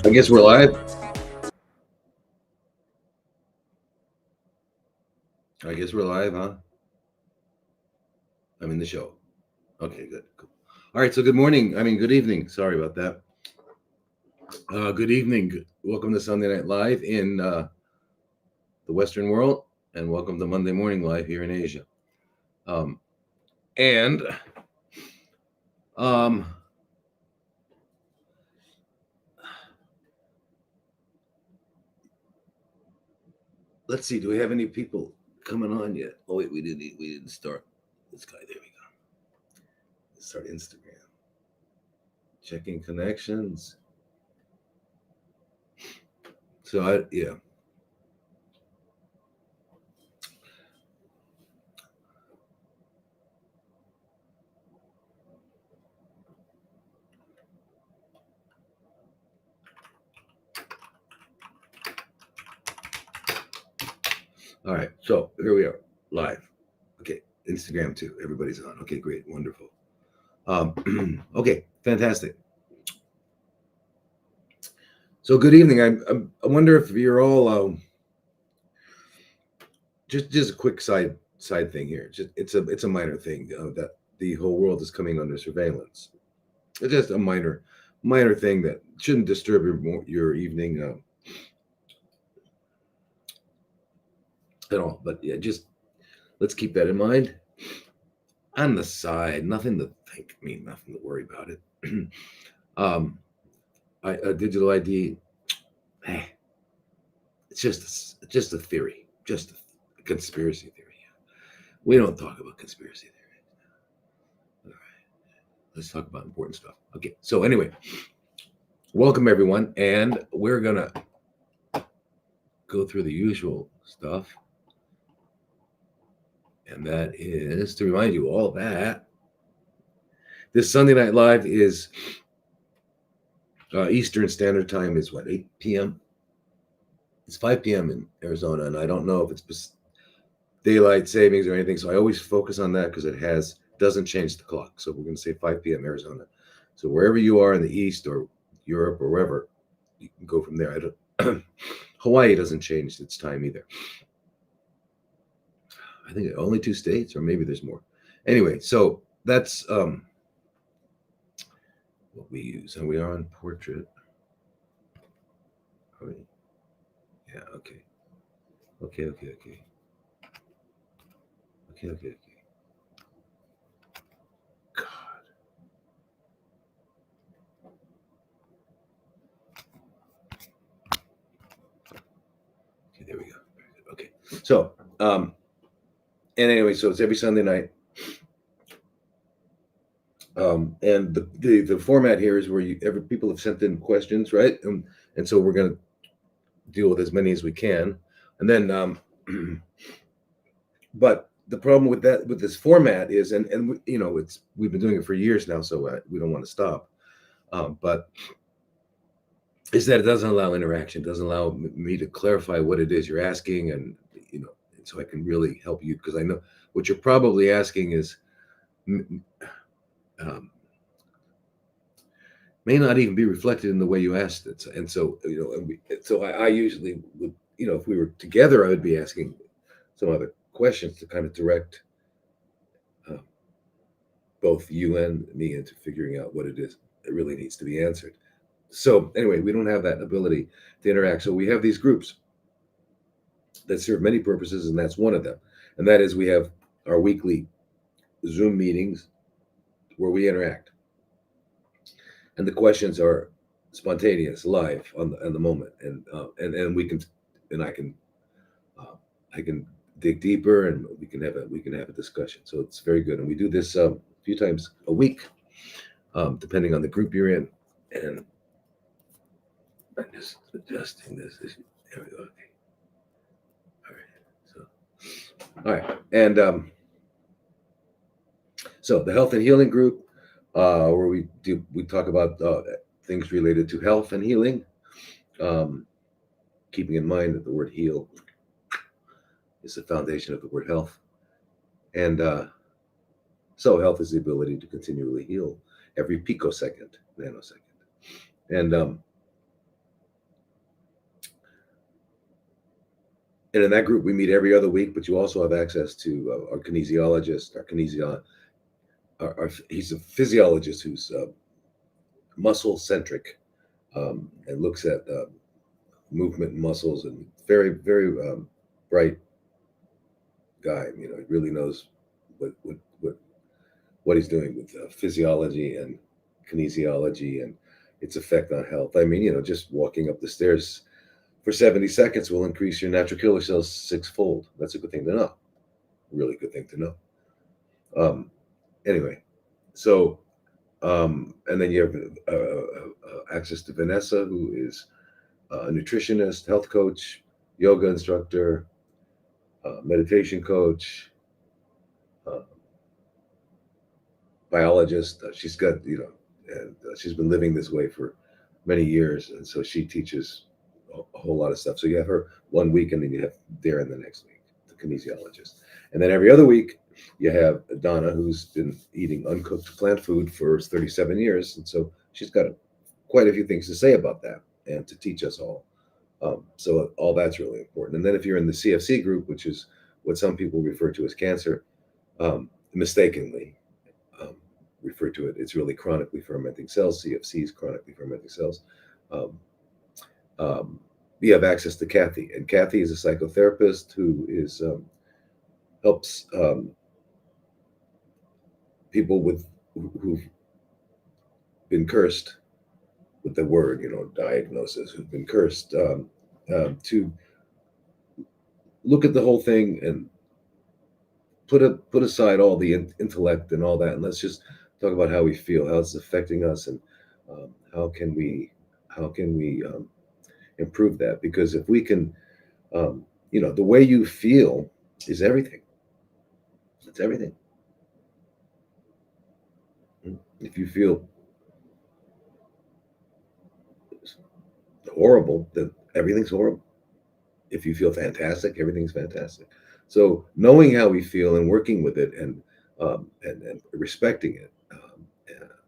I guess we're live. I guess we're live, huh? I'm in the show. Okay, good. Cool. All right, so good morning. Good evening. Sorry about that. Good evening. Welcome to Sunday Night Live in the Western world, and welcome to Monday Morning Live here in Asia. And let's see. Do we have any people coming on yet? Oh wait, we didn't start this guy. There we go. Let's start Instagram. Checking connections. So yeah. All right, so here we are, live. Okay, Instagram too. Everybody's on. Okay, great, wonderful. Okay, fantastic. So good evening. I wonder if you're all just a quick side thing here. Just it's a minor thing that the whole world is coming under surveillance. It's just a minor thing that shouldn't disturb your evening at all. But yeah, just let's keep that in mind. On the side, nothing to think. Nothing to worry about it. A digital ID. It's just a theory, just a conspiracy theory. We don't talk about conspiracy theories. All right, let's talk about important stuff. Okay, so anyway, welcome everyone, and we're gonna go through the usual stuff, and that is to remind you all that this Sunday Night Live is Eastern Standard Time is what, 8 p.m. It's 5 p.m. in Arizona, and I don't know if it's daylight savings or anything, so I always focus on that because it doesn't change the clock. So we're going to say 5 p.m. Arizona. So wherever you are in the East or Europe or wherever, you can go from there. Hawaii doesn't change its time either. I think only 2 states, or maybe there's more. Anyway, so that's what we use, and we are on portrait. Oh, yeah. Okay. Okay. God. Okay, there we go. Okay. So, and anyway, so it's every Sunday night. And the format here is where people have sent in questions, right? And so we're going to deal with as many as we can. And then, but the problem with this format is, and we've been doing it for years now, so we don't want to stop. But is that it doesn't allow interaction, doesn't allow me to clarify what it is you're asking, and so I can really help you, because I know what you're probably asking is may not even be reflected in the way you asked it. And so, I usually would, if we were together, I would be asking some other questions to kind of direct both you and me into figuring out what it is that really needs to be answered. So anyway, we don't have that ability to interact. So we have these groups that serve many purposes, and that's one of them. And that is, we have our weekly Zoom meetings where we interact. And the questions are spontaneous, live on the moment, and I can dig deeper, and we can have a discussion. So it's very good, and we do this a few times a week, depending on the group you're in. And I'm just adjusting this. There we go. Okay. All right, and so the health and healing group, where we talk about things related to health and healing, keeping in mind that the word heal is the foundation of the word health. And so health is the ability to continually heal every picosecond, nanosecond. And And in that group, we meet every other week, but you also have access to our kinesiologist, he's a physiologist who's muscle centric, and looks at movement and muscles, and very, very bright guy. You know, he really knows what what what, what he's doing with physiology and kinesiology and its effect on health. I mean, you know, just walking up the stairs for 70 seconds will increase your natural killer cells sixfold. That's a good thing to know. Really good thing to know. Um, anyway, so and then you have access to Vanessa, who is a nutritionist, health coach, yoga instructor, meditation coach, uh, biologist. She's got, you know, and she's been living this way for many years, and so she teaches a whole lot of stuff. So you have her one week, and then you have Darren the next week, the kinesiologist, and then every other week you have Donna, who's been eating uncooked plant food for 37 years, and so she's got quite a few things to say about that and to teach us all. So all that's really important. And then if you're in the CFC group, which is what some people refer to as cancer, mistakenly um, refer to it, it's really chronically fermenting cells. CFCs, chronically fermenting cells. Um, um, we have access to Kathy, and Kathy is a psychotherapist who is helps people who've been cursed with the word, you know, diagnosis, who've been cursed, to look at the whole thing and put aside all the intellect and all that, and let's just talk about how we feel, how it's affecting us, and how can we improve that? Because if we can, you know, the way you feel is everything. It's everything. If you feel horrible, then everything's horrible. If you feel fantastic, everything's fantastic. So knowing how we feel and working with it, and respecting it,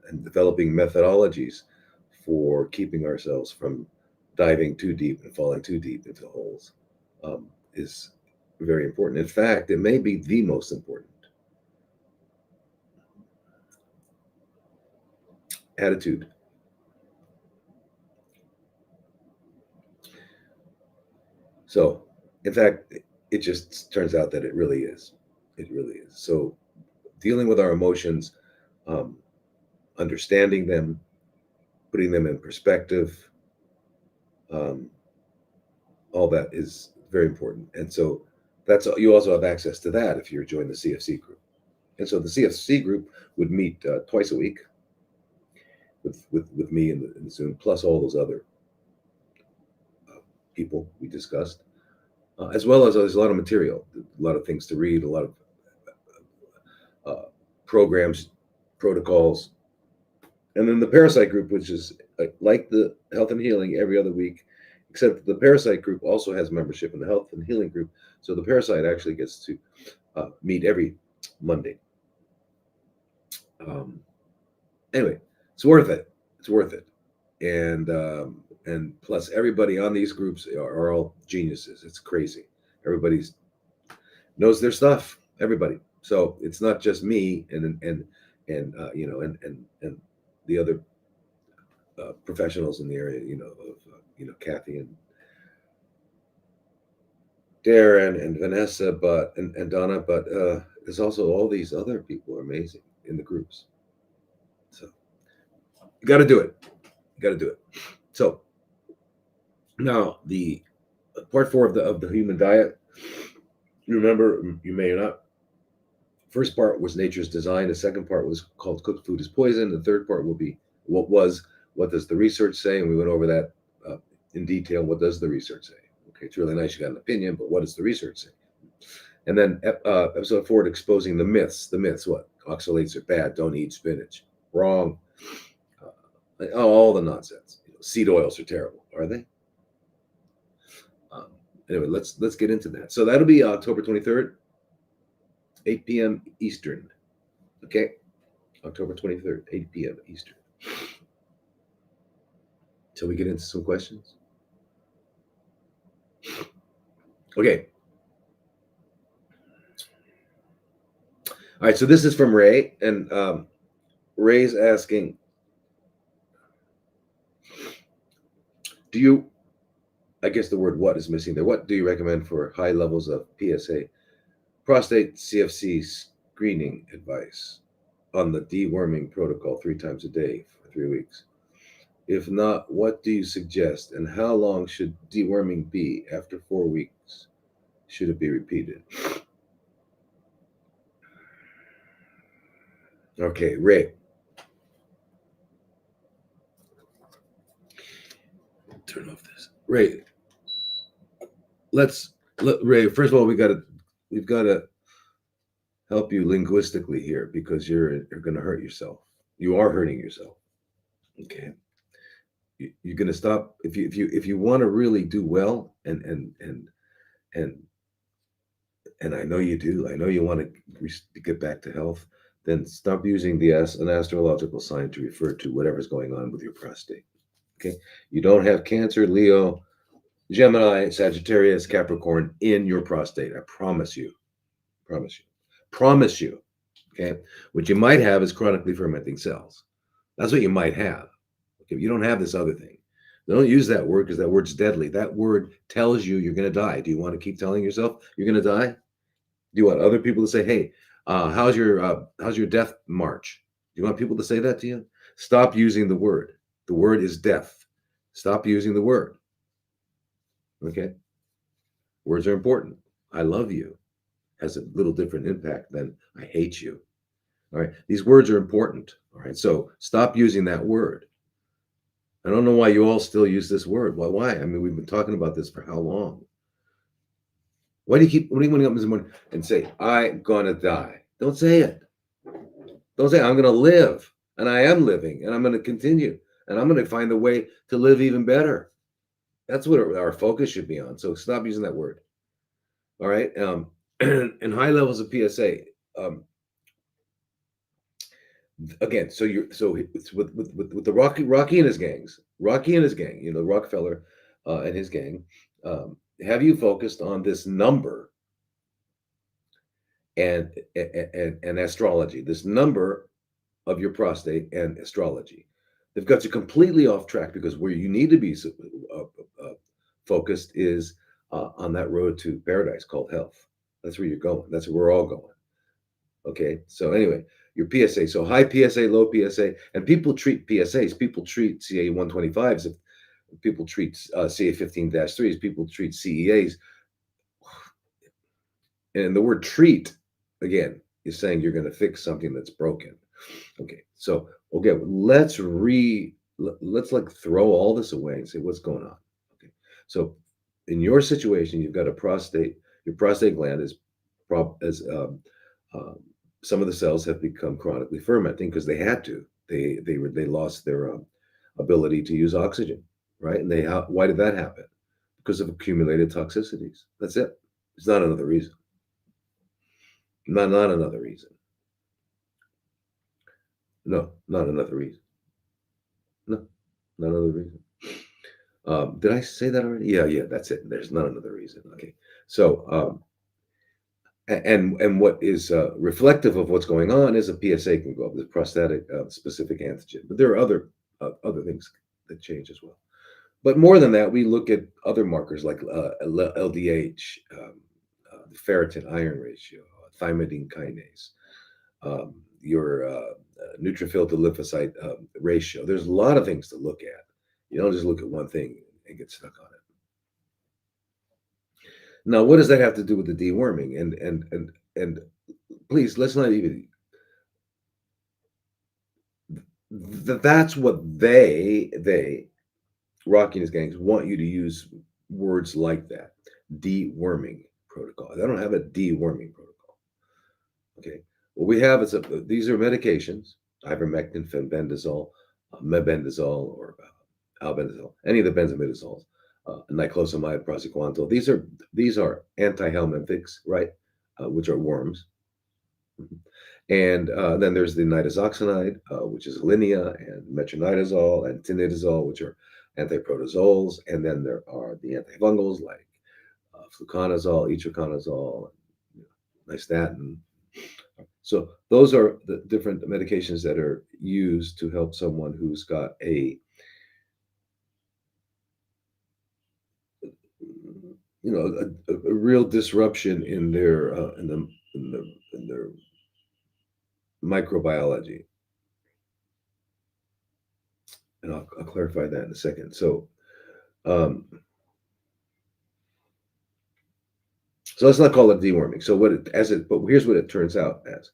and developing methodologies for keeping ourselves from diving too deep and falling too deep into holes, is very important. In fact, it may be the most important. Attitude. So, in fact, it just turns out that it really is. It really is. So, dealing with our emotions, um, understanding them, putting them in perspective, um, all that is very important. And so, that's you also have access to that if you're joining the CFC group. And so, the CFC group would meet twice a week with me in the Zoom, plus all those other people we discussed, as well as there's a lot of material, a lot of things to read, a lot of uh, programs, protocols, and then the parasite group, which is like the health and healing every other week, except the parasite group also has membership in the health and healing group. So the parasite actually gets to meet every Monday. Um, anyway, it's worth it. It's worth it. And plus everybody on these groups are all geniuses. It's crazy. Everybody's knows their stuff. Everybody. So it's not just me and you know, and the other professionals in the area, you know, of you know, Kathy and Darren and Vanessa, and Donna, but there's also all these other people are amazing in the groups. So you got to do it. You got to do it. So now the part four of the human diet. You remember, you may or not. First part was nature's design. The second part was called cooked food is poison. The third part will be what does the research say, and we went over that in detail. What does the research say? Okay, it's really nice you got an opinion, but what does the research say? And then episode 4, exposing the myths. The myths, what? Oxalates are bad. Don't eat spinach. Wrong. All the nonsense. You know, seed oils are terrible. Are they? Um, anyway, let's get into that. So that'll be October 23rd, 8 p.m. Eastern. Okay, October 23rd, 8 p.m. Eastern. So we get into some questions. Okay, All right, so this is from Ray, and Ray's asking, do you? I guess the word "what" is missing there. What do you recommend for high levels of PSA, prostate CFC screening advice on the deworming protocol 3 times a day for 3 weeks? If not, what do you suggest, and how long should deworming be after 4 weeks? Should it be repeated? Okay, Ray, turn off this. Ray, Ray. First of all, we've got to help you linguistically here because you're going to hurt yourself. You are hurting yourself. Okay, you're going to stop if you want to really do well, and and I know you do. I know you want to get back to health. Then stop using an astrological sign to refer to whatever's going on with your prostate. Okay, you don't have Cancer, Leo, Gemini, Sagittarius, Capricorn in your prostate. I promise you. Promise you. Promise you. Okay. What you might have is chronically fermenting cells. That's what you might have. Okay. You don't have this other thing. Don't use that word because that word's deadly. That word tells you you're going to die. Do you want to keep telling yourself you're going to die? Do you want other people to say, "Hey, how's your death march?" Do you want people to say that to you? Stop using the word. The word is death. Stop using the word. Okay. Words are important. I love you has a little different impact than I hate you. All right. These words are important. All right. So stop using that word. I don't know why you all still use this word. Why? I mean, we've been talking about this for how long? Why do you keep, when you wake up this morning and say, I'm going to die? Don't say it. Don't say, I'm going to live. And I am living and I'm going to continue. And I'm going to find a way to live even better. That's what our focus should be on. So stop using that word. All right. And high levels of PSA. Again, so it's with the Rocky and his gangs, Rocky and his gang, Rockefeller and his gang. Have you focused on this number and astrology? This number of your prostate and astrology. They've got you completely off track because where you need to be focused is on that road to paradise called health. That's where you're going. That's where we're all going. Okay. So anyway, your PSA. So high PSA, low PSA, and people treat PSAs. People treat CA 125s. People treat CA 15-3s. People treat CEAs. And the word treat, again, is saying you're going to fix something that's broken. Okay. So, okay, let's like throw all this away and say, what's going on? Okay. So in your situation, you've got a prostate, your prostate gland is uh, some of the cells have become chronically fermenting because they had to. They lost their ability to use oxygen, right? And why did that happen? Because of accumulated toxicities. That's it. It's not another reason. Not another reason. No, not another reason. No, not another reason. Did I say that already? Yeah, that's it. There's not another reason. Okay, so and what is reflective of what's going on is a PSA can go up, the prostatic specific antigen, but there are other things that change as well. But more than that, we look at other markers like LDH, the ferritin iron ratio, thymidine kinase, your neutrophil to lymphocyte ratio. There's a lot of things to look at. You don't just look at one thing and get stuck on it. Now, what does that have to do with the deworming? And please, let's not even. That's what they Rocky and his gangs want you to use words like that. Deworming protocol. They don't have a deworming protocol. Okay. What we have is these are medications: ivermectin, fenbendazole, mebendazole, or albendazole, any of the benzimidazoles, niclosamide, praziquantel. These are antihelminthics, right? Which are worms. Mhm. And then there's the nitazoxanide, which is linea, and metronidazole and tinidazole, which are antiprotozoals. And then there are the antifungals like fluconazole, itraconazole, nystatin. So those are the different medications that are used to help someone who's got a, a real disruption in their in their microbiology, and I'll clarify that in a second. Um, so let's not call it deworming. So but here's what it turns out as.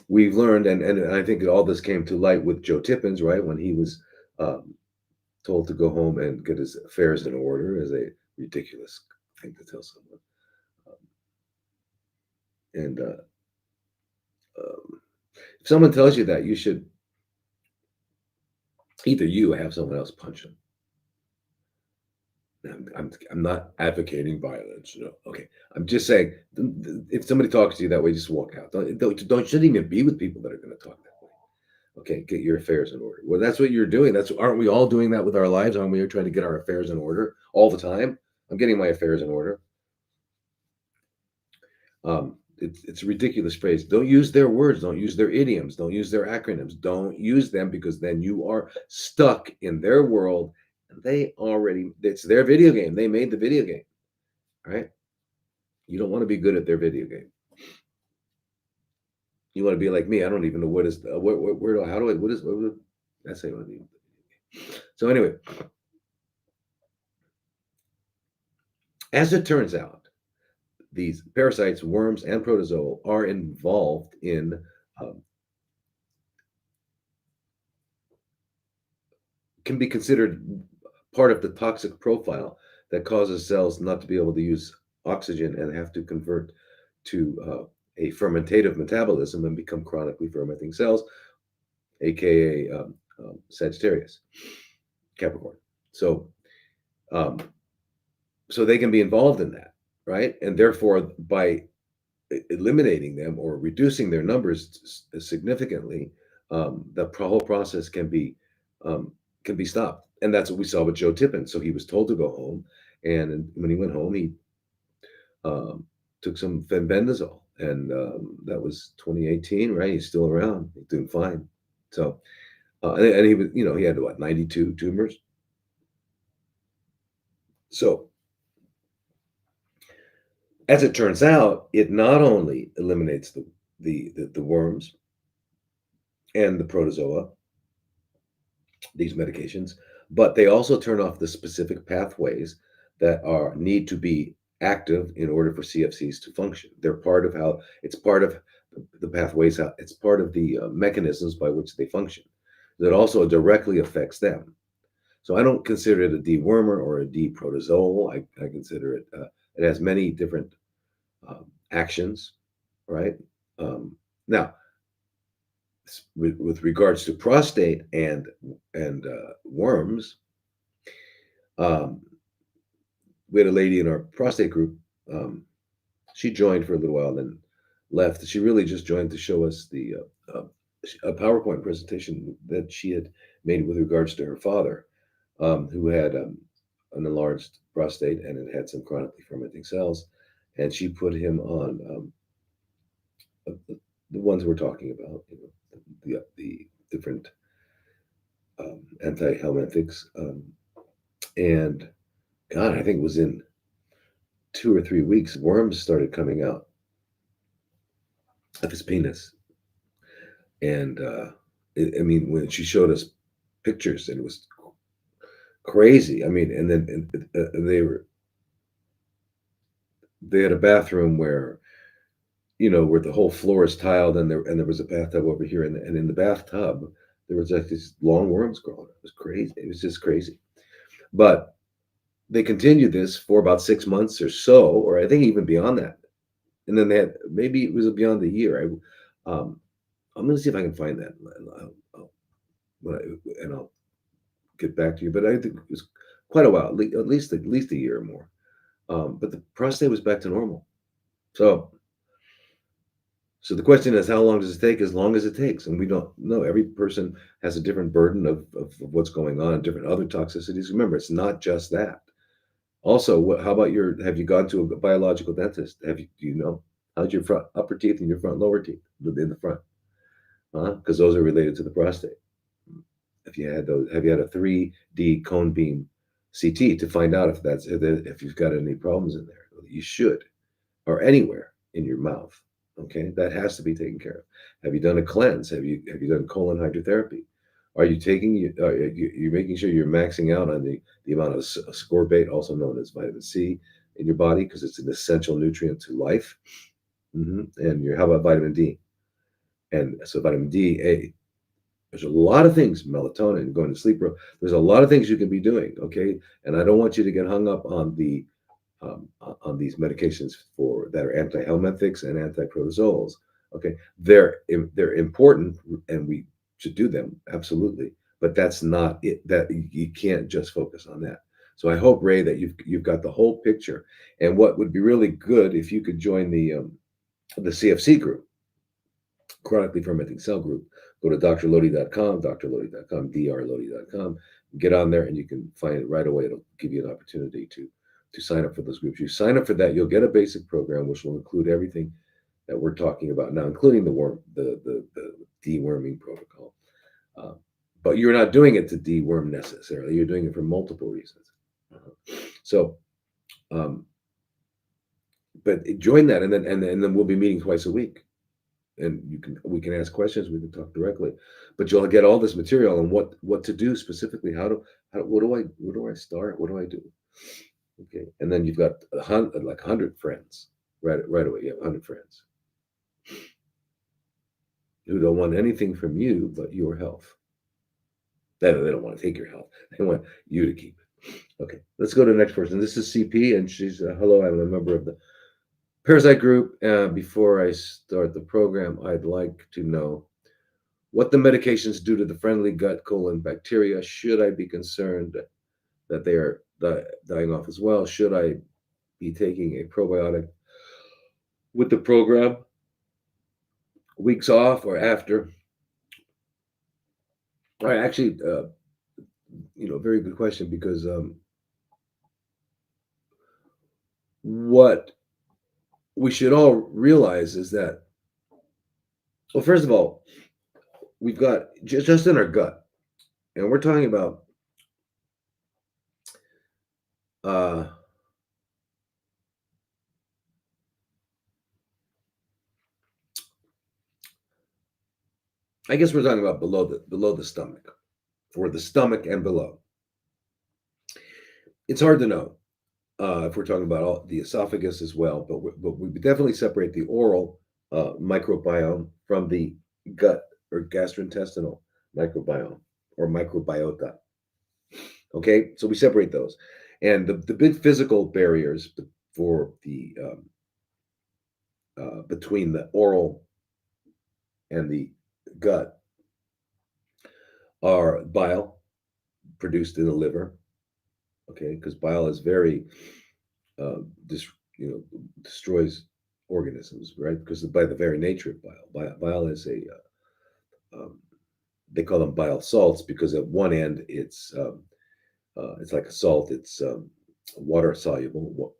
We've learned, and I think all this came to light with Joe Tippins, right, when he was um, told to go home and get his affairs in order, as a ridiculous thing to tell someone. Um, and if someone tells you that, you should either you or have someone else punch them. I'm not advocating violence. No, okay. I'm just saying, if somebody talks to you that way, just walk out. Don't shouldn't even be with people that are going to talk that way. Okay, get your affairs in order. Well, that's what you're doing. Aren't we all doing that with our lives? Aren't we trying to get our affairs in order all the time? I'm getting my affairs in order. It's a ridiculous phrase. Don't use their words. Don't use their idioms. Don't use their acronyms. Don't use them, because then you are stuck in their world. And it's their video game. They made the video game, right? You don't want to be good at their video game. You want to be like me. I don't even know what is where do how do I what that's how you want to be. So anyway, as it turns out, these parasites, worms, and protozoa are involved in um, can be considered part of the toxic profile that causes cells not to be able to use oxygen and have to convert to a fermentative metabolism and become chronically fermenting cells, aka Sagittarius, Capricorn. So, um, so they can be involved in that, right? And therefore, by eliminating them or reducing their numbers significantly, the whole process um, can be stopped. And that's what we saw with Joe Tippin. So he was told to go home, and when he went home, he um, took some fenbendazole, and that was 2018, right? He's still around, he's doing fine. So, and he was, he had what, 92 tumors. So, as it turns out, it not only eliminates the worms and the protozoa, these medications, but they also turn off the specific pathways that are need to be active in order for CFCs to function. They're part of how it's part of the pathways. It's part of the mechanisms by which they function. That also directly affects them. So I don't consider it a dewormer or a deprotozoal. I consider it. It has many different actions, right? Now, with regards to prostate and worms, um, we had a lady in our prostate group. She joined for a little while, and then left. She really just joined to show us a PowerPoint presentation that she had made with regards to her father, who had an enlarged prostate and it had some chronically fermenting cells, and she put him on the ones we're talking about, the different anti-helminthics, and God, I think it was in 2 or 3 weeks, worms started coming out of his penis, and I mean, when she showed us pictures, and it was crazy. I mean, and then they had a bathroom where where the whole floor is tiled, and there was a bathtub over here, and in the bathtub there was like these long worms growing. It was crazy. It was just crazy. But they continued this for about 6 months or so, or I think even beyond that. And then they had, maybe it was beyond a year. I'm going to see if I can find that, and I'll get back to you. But I think it was quite a while, at least a year or more. But the prostate was back to normal. So the question is, how long does it take? As long as it takes, and we don't know. Every person has a different burden of what's going on, different other toxicities. Remember, it's not just that. Also, how about have you gone to a biological dentist? Do you know? How's your front upper teeth and your front lower teeth in the front? Because those are related to the prostate. If you had those, have you had a 3D cone beam CT to find out if you've got any problems in there? You should, or anywhere in your mouth. Okay, that has to be taken care of. Have you done a cleanse? Have you done colon hydrotherapy? Are you taking you're making sure you're maxing out on the amount of ascorbate, also known as vitamin C, in your body because it's an essential nutrient to life. And how about vitamin D? And so vitamin D, there's a lot of things, melatonin, going to sleep. There's a lot of things you can be doing. Okay, and I don't want you to get hung up on these medications for that are antihelminthics and antiprotozoals. Okay, they're important, and we should do them absolutely. But that's not it. That you can't just focus on that. So I hope, Ray, that you've got the whole picture. And what would be really good if you could join the CFC group, chronically fermenting cell group. Go to drlodi.com, drlodi.com, drlodi.com. Get on there, and you can find it right away. It'll give you an opportunity to sign up for those groups. You sign up for that, you'll get a basic program which will include everything that we're talking about now, including the deworming protocol. Uh, but you're not doing it to deworm necessarily. You're doing it for multiple reasons. So, um, but join that, and then we'll be meeting twice a week, and we can ask questions, we can talk directly, but you'll get all this material on what to do specifically. Where do I start? What do I do? Okay, and then you've got like 100 friends right away. You have 100 friends who don't want anything from you but your health. They don't want to take your health. They want you to keep it. Okay, let's go to the next person. This is CP, and she's hello. I'm a member of the Parasite Group. Before I start the program, I'd like to know what the medications do to the friendly gut colon bacteria. Should I be concerned that they are dying off as well? Should I be taking a probiotic with the program, weeks off or after? I actually, very good question, because what we should all realize is that, well, first of all, we've got just in our gut, and we're talking about uh, I guess we're talking about below the stomach, or the stomach and below. It's hard to know if we're talking about the esophagus as well, but we definitely separate the oral microbiome from the gut or gastrointestinal microbiome or microbiota. Okay, so we separate those, and the big physical barriers for the between the oral and the gut are bile produced in the liver. Okay, because bile is very uh, dis, destroys organisms, right? Because by the very nature of bile is they call them bile salts because at one end it's like a salt. It's water soluble,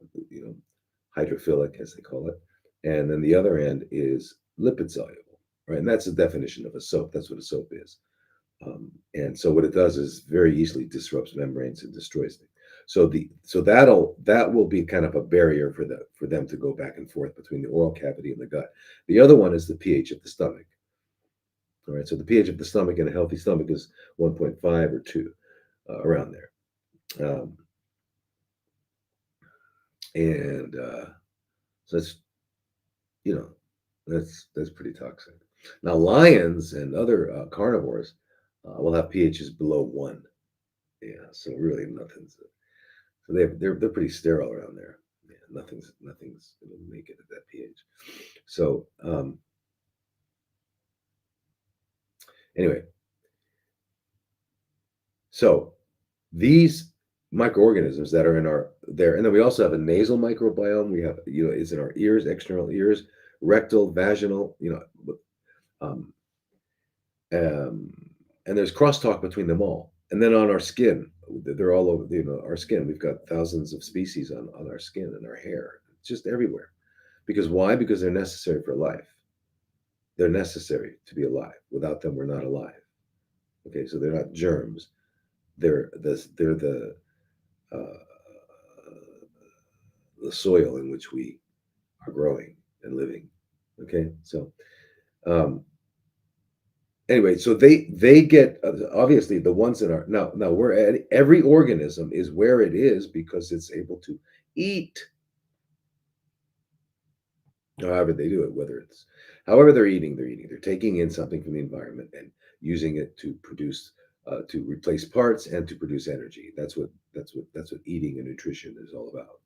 hydrophilic as they call it, and then the other end is lipid soluble, right? And that's the definition of a soap. That's what a soap is. And so what it does is very easily disrupts membranes and destroys things. That will be kind of a barrier for them to go back and forth between the oral cavity and the gut. The other one is the pH of the stomach. All right, so the pH of the stomach in a healthy stomach is 1.5 or 2, around there. Um, and so you know that's pretty toxic. Now lions and other carnivores will have pHs below 1. Yeah, so really nothing's. So they're pretty sterile around there. Yeah, nothing's going to make it at that pH. So anyway, so these microorganisms that are in our there, and then we also have a nasal microbiome. We have is in our ears, external ears, rectal, vaginal. Um, um, and there's crosstalk between them all. And then on our skin, they're all over. Our skin. We've got thousands of species on our skin and our hair, just everywhere. Because why? Because they're necessary for life. They're necessary to be alive. Without them, we're not alive. Okay, so they're not germs. They're uh, the soil in which we are growing and living. Okay, so um, anyway, so they get obviously the ones that are now we're at every organism is where it is because it's able to eat. However they do it, whether it's however they're taking in something from the environment and using it to produce to replace parts and to produce energy. That's what eating and nutrition is all about.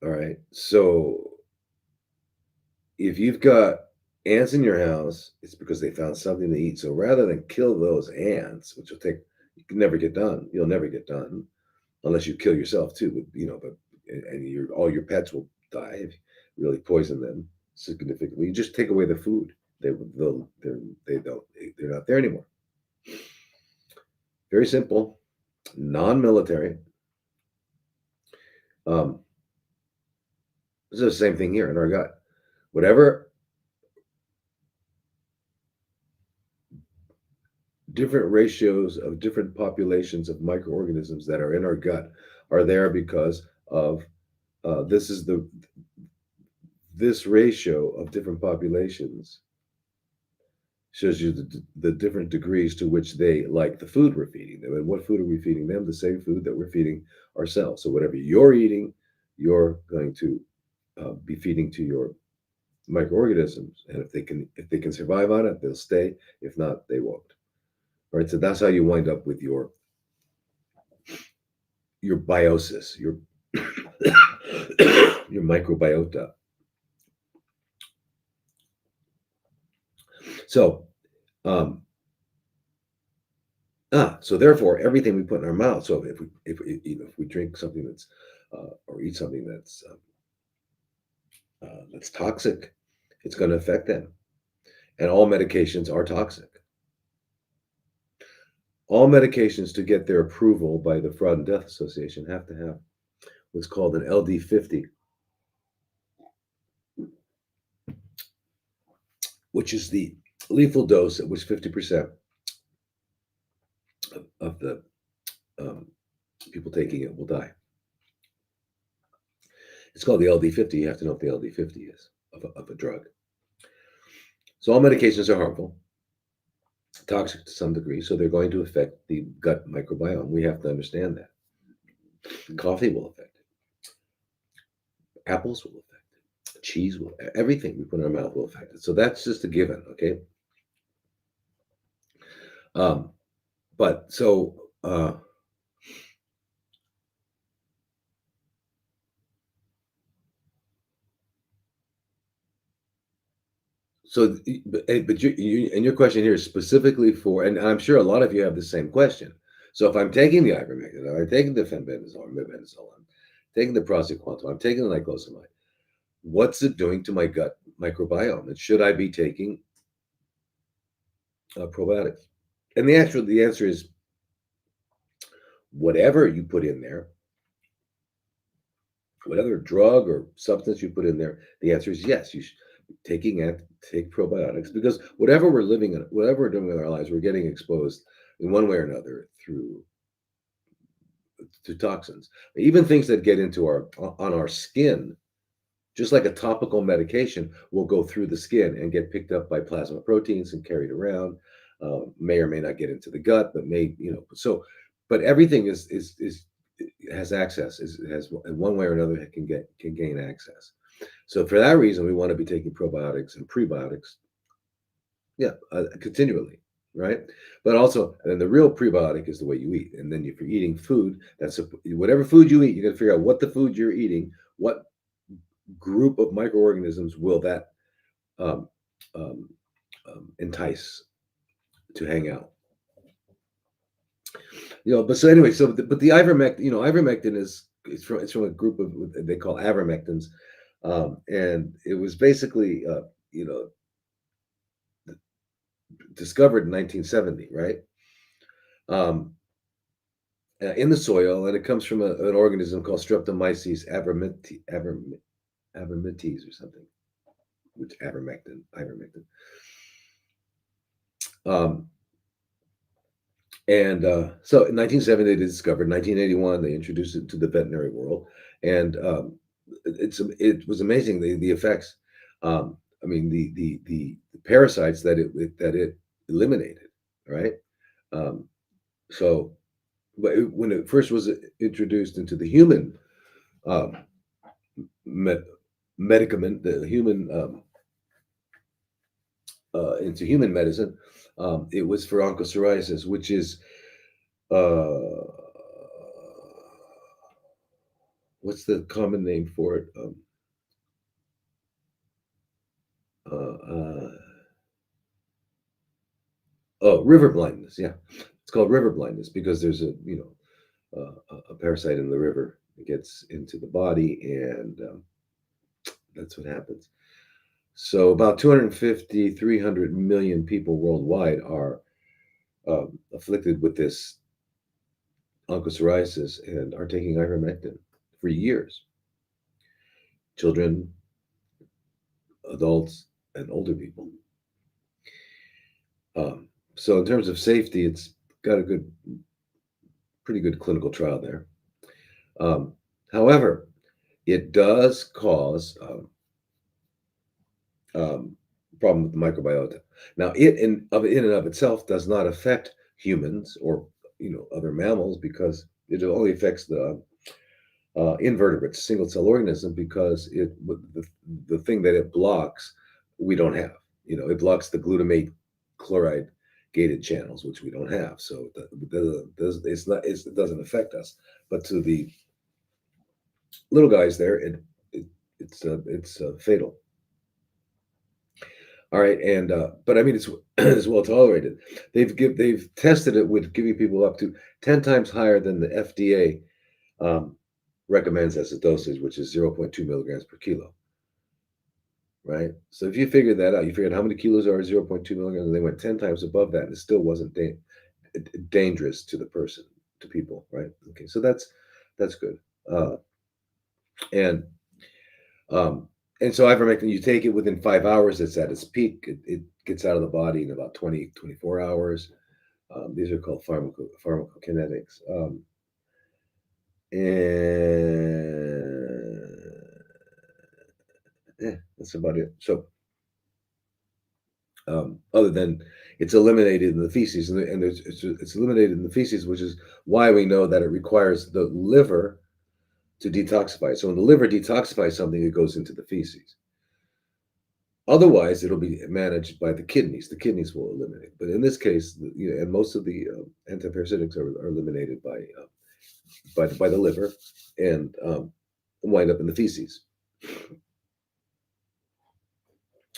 All right, so if you've got ants in your house, it's because they found something to eat. So rather than kill those ants, which will take, you can never get done. You'll never get done unless you kill yourself too. But and all your pets will die if you really poison them significantly. You just take away the food. They'll they don't they're not there anymore. Very simple, non-military. Um, this is the same thing here in our gut. Whatever different ratios of different populations of microorganisms that are in our gut are there because of this ratio of different populations shows you the different degrees to which they like the food we're feeding them. And what food are we feeding them? The same food that we're feeding ourselves. So whatever you're eating, you're going to be feeding to your microorganisms. And if they can survive on it, they'll stay. If not, they won't. All right. So that's how you wind up with your biosis, your microbiota. So, um, so therefore, everything we put in our mouth. So if we drink something or eat something that's toxic, it's going to affect them. And all medications are toxic. All medications to get their approval by the Fraud and Death Association have to have what's called an LD50, which is the lethal dose at which 50% of the um, people taking it will die. It's called the LD50. You have to know what the LD50 is of a drug. So all medications are harmful, toxic to some degree, so they're going to affect the gut microbiome. We have to understand that. Coffee will affect it. Apples will affect it. Cheese will. Everything we put in our mouth will affect it. So that's just a given, okay? Um, but so but and your question here is specifically for, and I'm sure a lot of you have the same question. So if I'm taking the ivermectin, I'm taking the fenbendazole, mebendazole, I'm taking the praziquantel, I'm taking the niclosamide, what's it doing to my gut microbiome? And should I be taking probiotics? And the answer is whatever you put in there, whatever drug or substance you put in there, the answer is yes. You should take probiotics because whatever we're living in, whatever we're doing with our lives, we're getting exposed in one way or another through to toxins. Even things that get into our on our skin, just like a topical medication will go through the skin and get picked up by plasma proteins and carried around. May or may not get into the gut, but so. But everything is has access. Has in one way or another can gain access. So for that reason, we want to be taking probiotics and prebiotics, yeah, continually, right? But also, and then the real prebiotic is the way you eat. And then if you're eating food, whatever food you eat, you got to figure out what the food you're eating, what group of microorganisms will that um, um, entice to hang out. But so anyway, but the ivermectin, ivermectin it's from a group of they call avermectins, and it was basically discovered in 1970, right? Um, in the soil, and it comes from an organism called Streptomyces avermiti. Avermetes or something, which ivermectin. Um, and so in 1970 they discovered. 1981 they introduced it to the veterinary world, and it was amazing the effects. I mean the parasites that it eliminated, right? Um, so when it first was introduced into the human um, med- medicament, the human into human medicine, it was for onchocerciasis, which is uh, what's the common name for it? Uh, uh, oh, river blindness. Yeah, it's called river blindness because there's a parasite in the river that gets into the body, and that's what happens. So about 250, 300 million people worldwide are afflicted with this onchocerciasis and are taking ivermectin for years. Children, adults, and older people. So in terms of safety, it's got a pretty good clinical trial there. Um, However, it does cause um, problem with the microbiota. Now, in and of itself does not affect humans or other mammals because it only affects the invertebrates, single cell organism, because the thing that it blocks we don't have. It blocks the glutamate chloride gated channels, which we don't have. So it doesn't affect us. But to the little guys there, it it's fatal. All right, and but I mean it's it's well tolerated. They've tested it with giving people up to 10 times higher than the FDA um, recommends as a dosage, which is 0.2 milligrams per kilo. Right. So if you figured that out, you figured how many kilos are 0.2 milligrams, and they went 10 times above that, and it still wasn't dangerous to the person, to people. Right. Okay. So that's good. Uh, and Um, and so ivermectin, you take it within 5 hours, it's at its peak. It gets out of the body in about 24 hours. These are called pharmacokinetics. And yeah, that's about it. So, other than it's eliminated in the feces, and it's eliminated in the feces, which is why we know that it requires the liver to detoxify it. So when the liver detoxifies something, it goes into the feces. Otherwise, it'll be managed by the kidneys. The kidneys will eliminate. But in this case, and most of the antiparasitics are eliminated by the liver and wind up in the feces.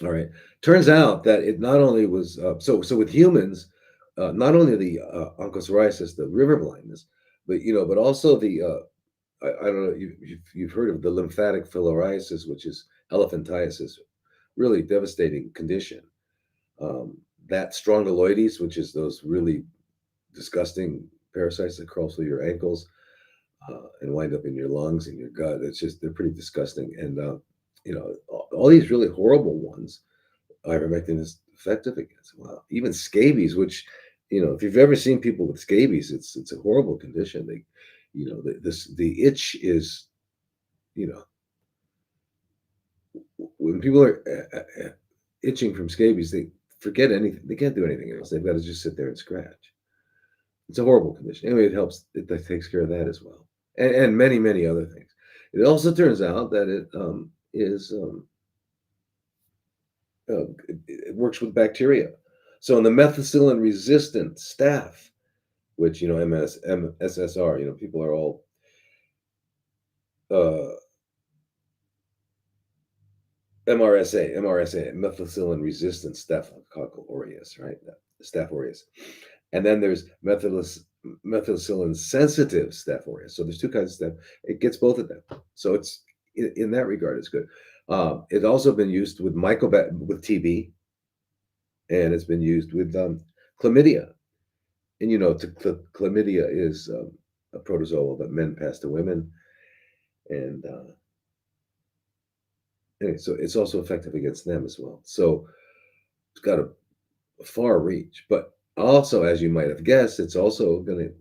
All right. Turns out that it not only was so with humans, not only the onchocerciasis, the river blindness, but also the I don't know you've heard of the lymphatic filariasis, which is elephantiasis, really devastating condition. Um, that strongyloides, which is those really disgusting parasites that crawl through your ankles and wind up in your lungs and your gut. They're pretty disgusting. And, all these really horrible ones, ivermectin is effective against. Wow. Even scabies, which, if you've ever seen people with scabies, it's a horrible condition. The itch is, you know, when people are itching from scabies, they forget anything. They can't do anything else. They've got to just sit there and scratch. It's a horrible condition. Anyway, it helps. It takes care of that as well, and many many other things. It also turns out that it works with bacteria. So in the methicillin resistant staph, which MSSR, people are all uh, MRSA, methicillin resistant Staphylococcus aureus, right? Staph aureus. And then there's methicillin sensitive Staph aureus. So there's two kinds of staph. It gets both of them. So it's in that regard, it's good. It's also been used with with TB, and it's been used with chlamydia. And chlamydia is a protozoal that men pass to women, and Anyway, so it's also effective against them as well. So it's got a far reach. But also, as you might have guessed, it's also going to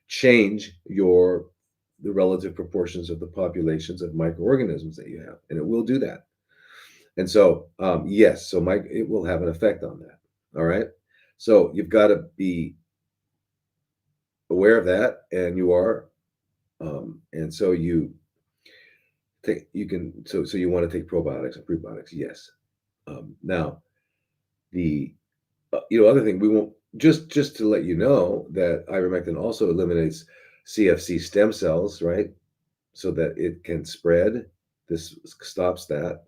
change the relative proportions of the populations of microorganisms that you have, and it will do that. And so, yes, so it will have an effect on that. All right. So you've got to be aware of that, and you are, and so so you want to take probiotics and prebiotics. Yes. Now the other thing we won't just to let you know that ivermectin also eliminates CFC stem cells, right? So that it can spread. This stops that.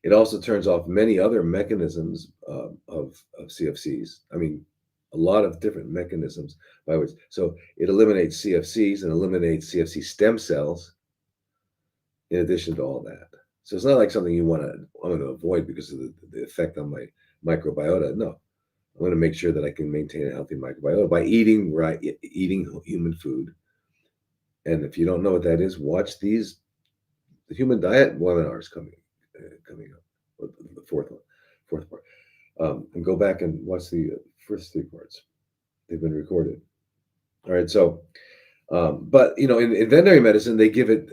It also turns off many other mechanisms of CFCs. I mean, a lot of different mechanisms by which. So it eliminates CFCs and eliminates CFC stem cells in addition to all that. So it's not like something I want to avoid because of the effect on my microbiota. No, I want to make sure that I can maintain a healthy microbiota by eating right, eating human food. And if you don't know what that is, watch the human diet webinars coming up, the fourth part, and go back and watch the first three parts. They've been recorded. All right, so but in veterinary medicine, they can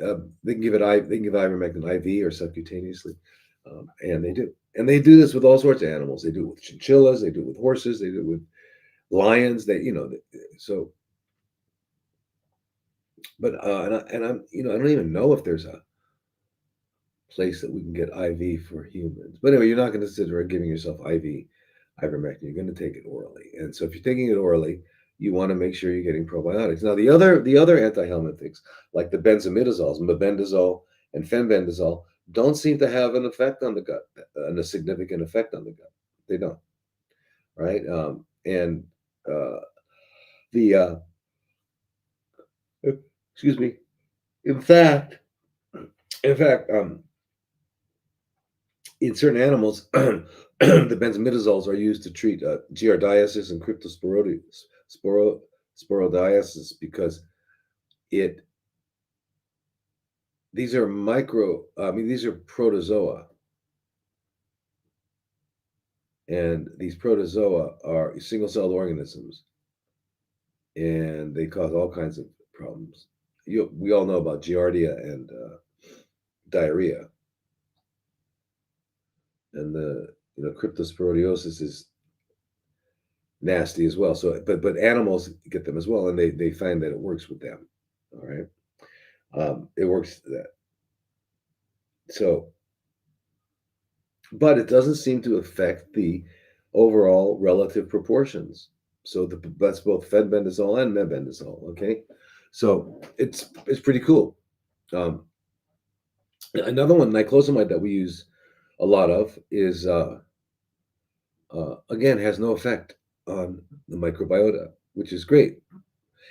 give ivermectin IV or subcutaneously, and they do this with all sorts of animals. They do it with chinchillas, they do it with horses, they do it with lions. So. But I don't even know if there's a place that we can get IV for humans. But anyway, you're not going to sit around giving yourself IV ivermectin. You're going to take it orally, and so if you're taking it orally, you want to make sure you're getting probiotics. Now, the other antihelminthics, like the benzimidazoles, mebendazole and fenbendazole, don't seem to have an effect on the gut, and a significant effect on the gut. They don't, right? And the excuse me. In fact, in fact, in certain animals, the benzimidazoles are used to treat giardiasis and cryptosporodiasis because it these are these are protozoa, and these protozoa are single-celled organisms, and they cause all kinds of problems. We all know about giardia and diarrhea, and the cryptosporidiosis is nasty as well. So, but animals get them as well, and they find that it works with them. All right, it works that. So, but it doesn't seem to affect the overall relative proportions. So that's both fenbendazole and mebendazole. Okay, so it's pretty cool. Another one, niclosamide, that we use a lot of is again has no effect on the microbiota, which is great.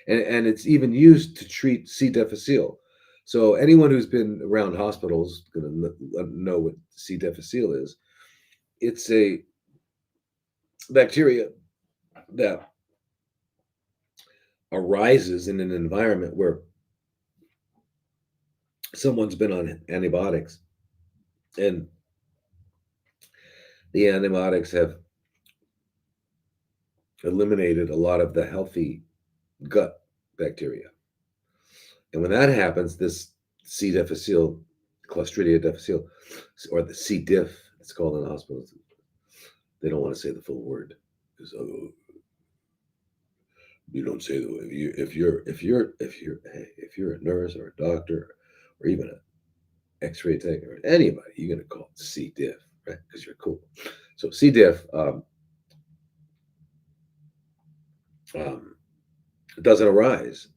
And it's even used to treat C. difficile. So anyone who's been around hospitals is going to know what C. difficile is. It's a bacteria that arises in an environment where someone's been on antibiotics, and the antibiotics have eliminated a lot of the healthy gut bacteria. And when that happens, this C. difficile, Clostridia difficile, or the C. diff, it's called in the hospitals. They don't want to say the full word because you don't say the word. If you're a nurse or a doctor or even an X-ray tech or anybody, you're gonna call it C. diff, right? Because you're cool. So C. diff doesn't arise,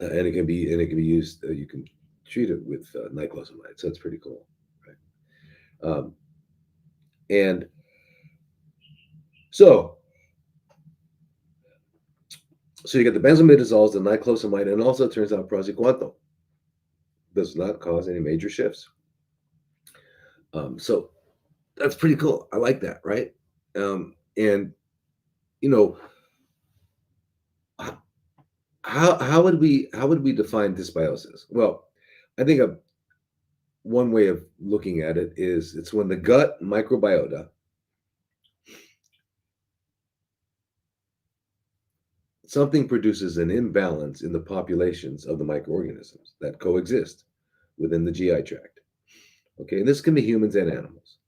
and it can be used. You can treat it with niclosamide, so it's pretty cool, right? And so you get the benzimidazoles, the niclosamide, and also it turns out praziquantel does not cause any major shifts. So that's pretty cool. I like that, right? And you know, how would we define dysbiosis? Well, I think one way of looking at it is it's when the gut microbiota, something produces an imbalance in the populations of the microorganisms that coexist within the GI tract. Okay, and this can be humans and animals,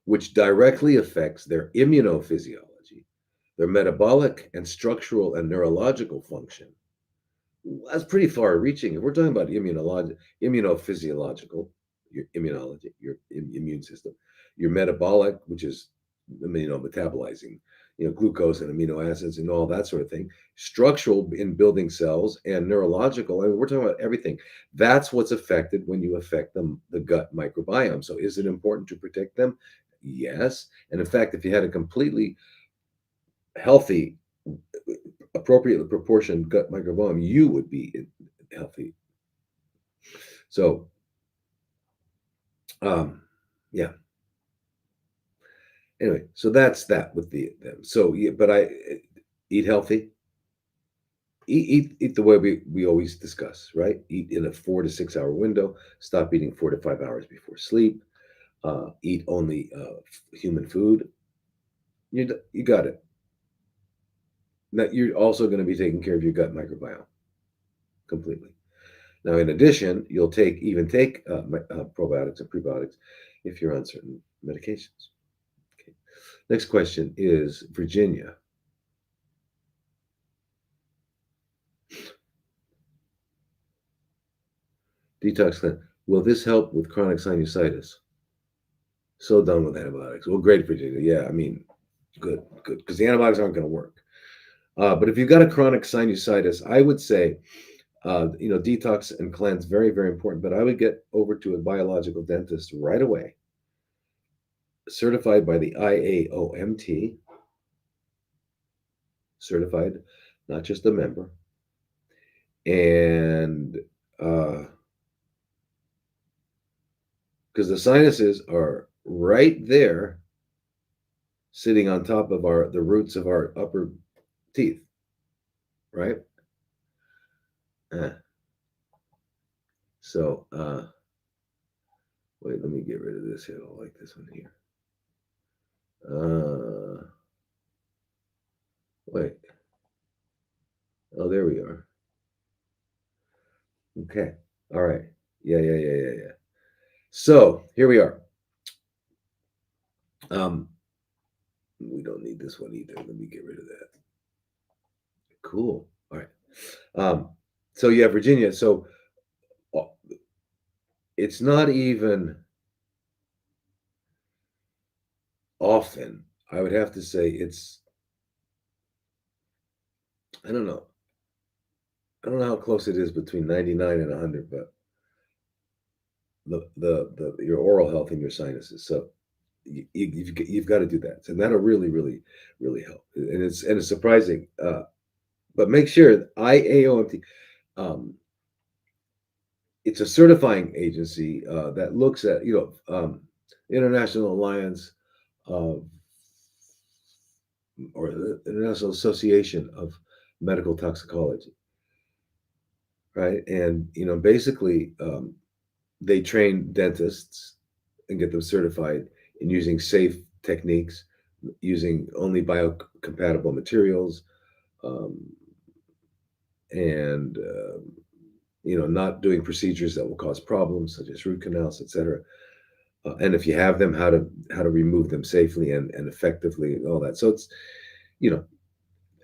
which directly affects their immunophysiology, their metabolic and structural and neurological function. That's pretty far reaching. If we're talking about immunophysiological, your immunology, your immune system, your metabolic, which is metabolizing, glucose and amino acids and all that sort of thing, structural in building cells, and neurological. I mean, we're talking about everything. That's what's affected when you affect the gut microbiome. So is it important to protect them? Yes. And in fact, if you had a completely healthy, appropriately proportioned gut microbiome, you would be healthy. So, yeah. Anyway, so that's that with them. So, yeah, but I eat healthy. Eat the way we always discuss, right? Eat in a 4 to 6 hour window. Stop eating 4 to 5 hours before sleep. Eat only human food. You got it. Now you're also going to be taking care of your gut microbiome completely. Now, in addition, you'll take probiotics and prebiotics if you're on certain medications. Okay. Next question is Virginia. Detox cleanse. Will this help with chronic sinusitis? So done with antibiotics. Well, great, Virginia. Yeah, I mean, good, good, because the antibiotics aren't going to work. But if you've got a chronic sinusitis, I would say, detox and cleanse, very, very important. But I would get over to a biological dentist right away, certified by the IAOMT, certified, not just a member. And because the sinuses are right there, sitting on top of the roots of our upper teeth, right? So, wait, let me get rid of this here. I don't like this one here. Wait. Oh, there we are. Okay. All right. Yeah. So here we are. We don't need this one either. Let me get rid of that. Cool. All right. So yeah, Virginia. So it's not even often. I would have to say I don't know. I don't know how close it is between 99 and 100, but the your oral health and your sinuses. So you've got to do that, and that'll really, really, really help. And it's surprising, but make sure IAOMT. It's a certifying agency that looks at International Alliance of or the International Association of Medical Toxicology, right? And basically, they train dentists and get them certified in using safe techniques, using only biocompatible materials, um, and not doing procedures that will cause problems such as root canals, etc. And if you have them, how to remove them safely and effectively, and all that. So it's you know,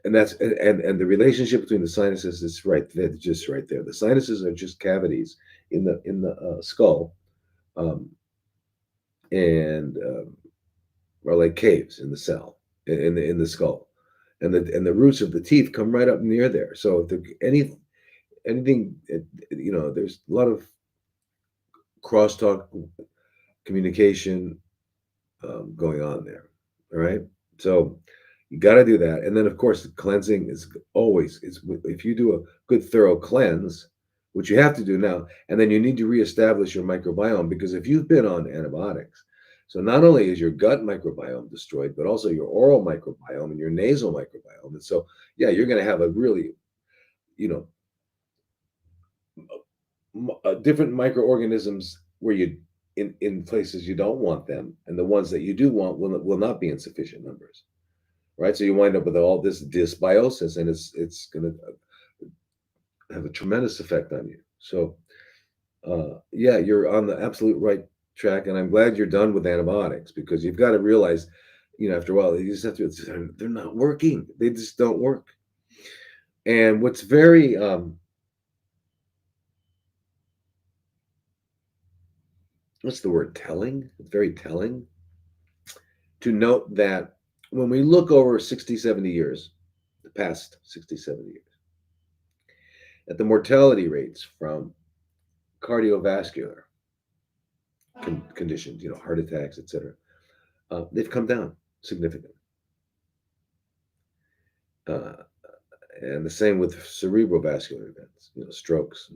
and that's and the relationship between the sinuses is right there, just right there. The sinuses are just cavities in the skull, um, and are like caves in the cell in the skull, and the roots of the teeth come right up near there. So if anything, there's a lot of crosstalk communication going on there. All right, so you got to do that, and then of course the cleansing is always is if you do a good thorough cleanse, which you have to do now, and then you need to reestablish your microbiome because if you've been on antibiotics, so not only is your gut microbiome destroyed, but also your oral microbiome and your nasal microbiome, and so yeah, you're going to have a really, you know, different microorganisms where you in places you don't want them, and the ones that you do want will not be in sufficient numbers, right? So you wind up with all this dysbiosis, and it's going to have a tremendous effect on you. So yeah, you're on the absolute right track, and I'm glad you're done with antibiotics, because you've got to realize, after a while, you just have to. They're not working. They just don't work. And what's very what's the word? Telling. It's very telling to note that when we look over 60, 70 years, the past 60, 70 years, at the mortality rates from cardiovascular conditions, heart attacks, etc., they've come down significantly. Uh, and the same with cerebrovascular events, strokes.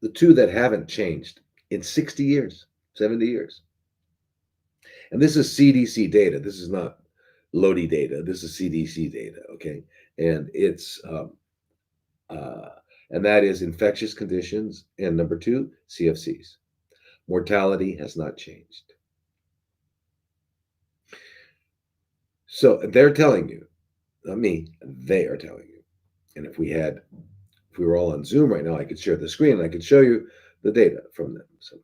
The two that haven't changed in 60 years, 70 years. And this is CDC data. This is not Lodi data. This is CDC data, okay? And it's uh, and that is infectious conditions, and number two, CFCs. Mortality has not changed. So they're telling you, not me, they are telling you. And if we were all on Zoom right now, I could share the screen and I could show you the data from them. So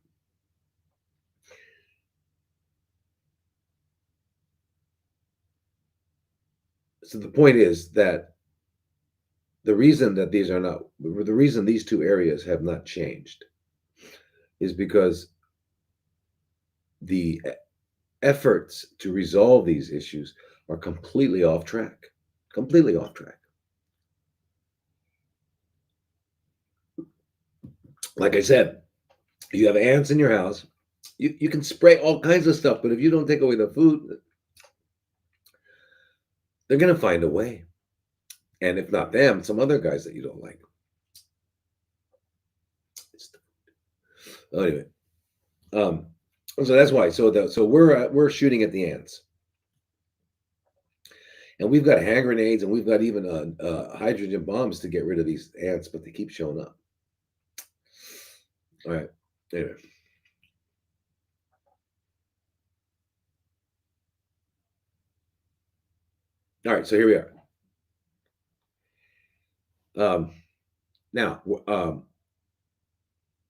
the point is that the reason these two areas have not changed is because the efforts to resolve these issues are completely off track. Completely off track. Like I said, you have ants in your house, you can spray all kinds of stuff, but if you don't take away the food, they're going to find a way. And if not them, some other guys that you don't like. Anyway, so that's why. So we're shooting at the ants, and we've got hand grenades, and we've got even hydrogen bombs to get rid of these ants, but they keep showing up. All right. Anyway. All right. So here we are. Now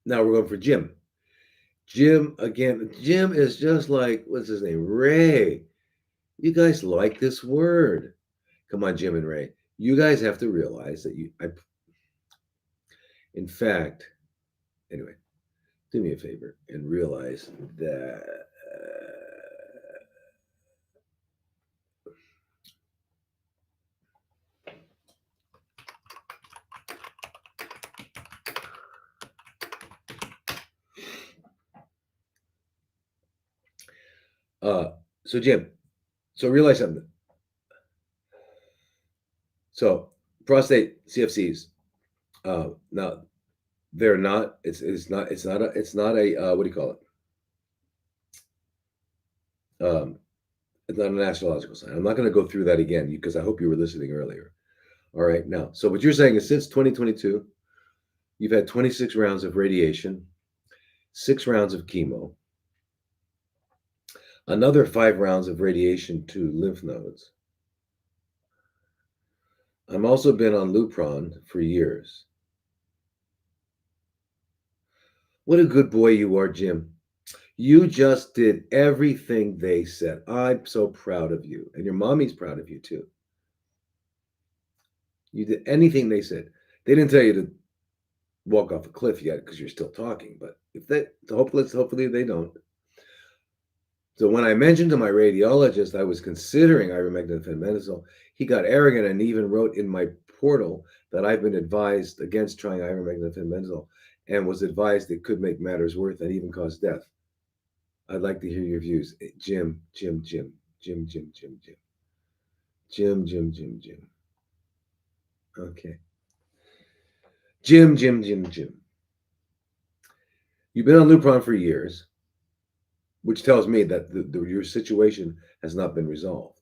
we're going for Jim. Jim again. Jim is just like, what's his name? Ray. You guys like this word. Come on, Jim and Ray. You guys have to realize that in fact, anyway, do me a favor and realize that so Jim, so realize something. So prostate CFCs, now they're not. It's not a what do you call it? It's not an astrological sign. I'm not going to go through that again because I hope you were listening earlier. All right, now, so what you're saying is since 2022, you've had 26 rounds of radiation, 6 rounds of chemo, another 5 rounds of radiation to lymph nodes. I've also been on Lupron for years. What a good boy you are, Jim. You just did everything they said. I'm so proud of you. And your mommy's proud of you too. You did anything they said. They didn't tell you to walk off a cliff yet because you're still talking, but if they hopefully they don't. So when I mentioned to my radiologist I was considering ivermectin and fenbendazole, he got arrogant and even wrote in my portal that I've been advised against trying ivermectin and fenbendazole and was advised it could make matters worse and even cause death. I'd like to hear your views. Jim. Okay. Jim. You've been on Lupron for years, which tells me that your situation has not been resolved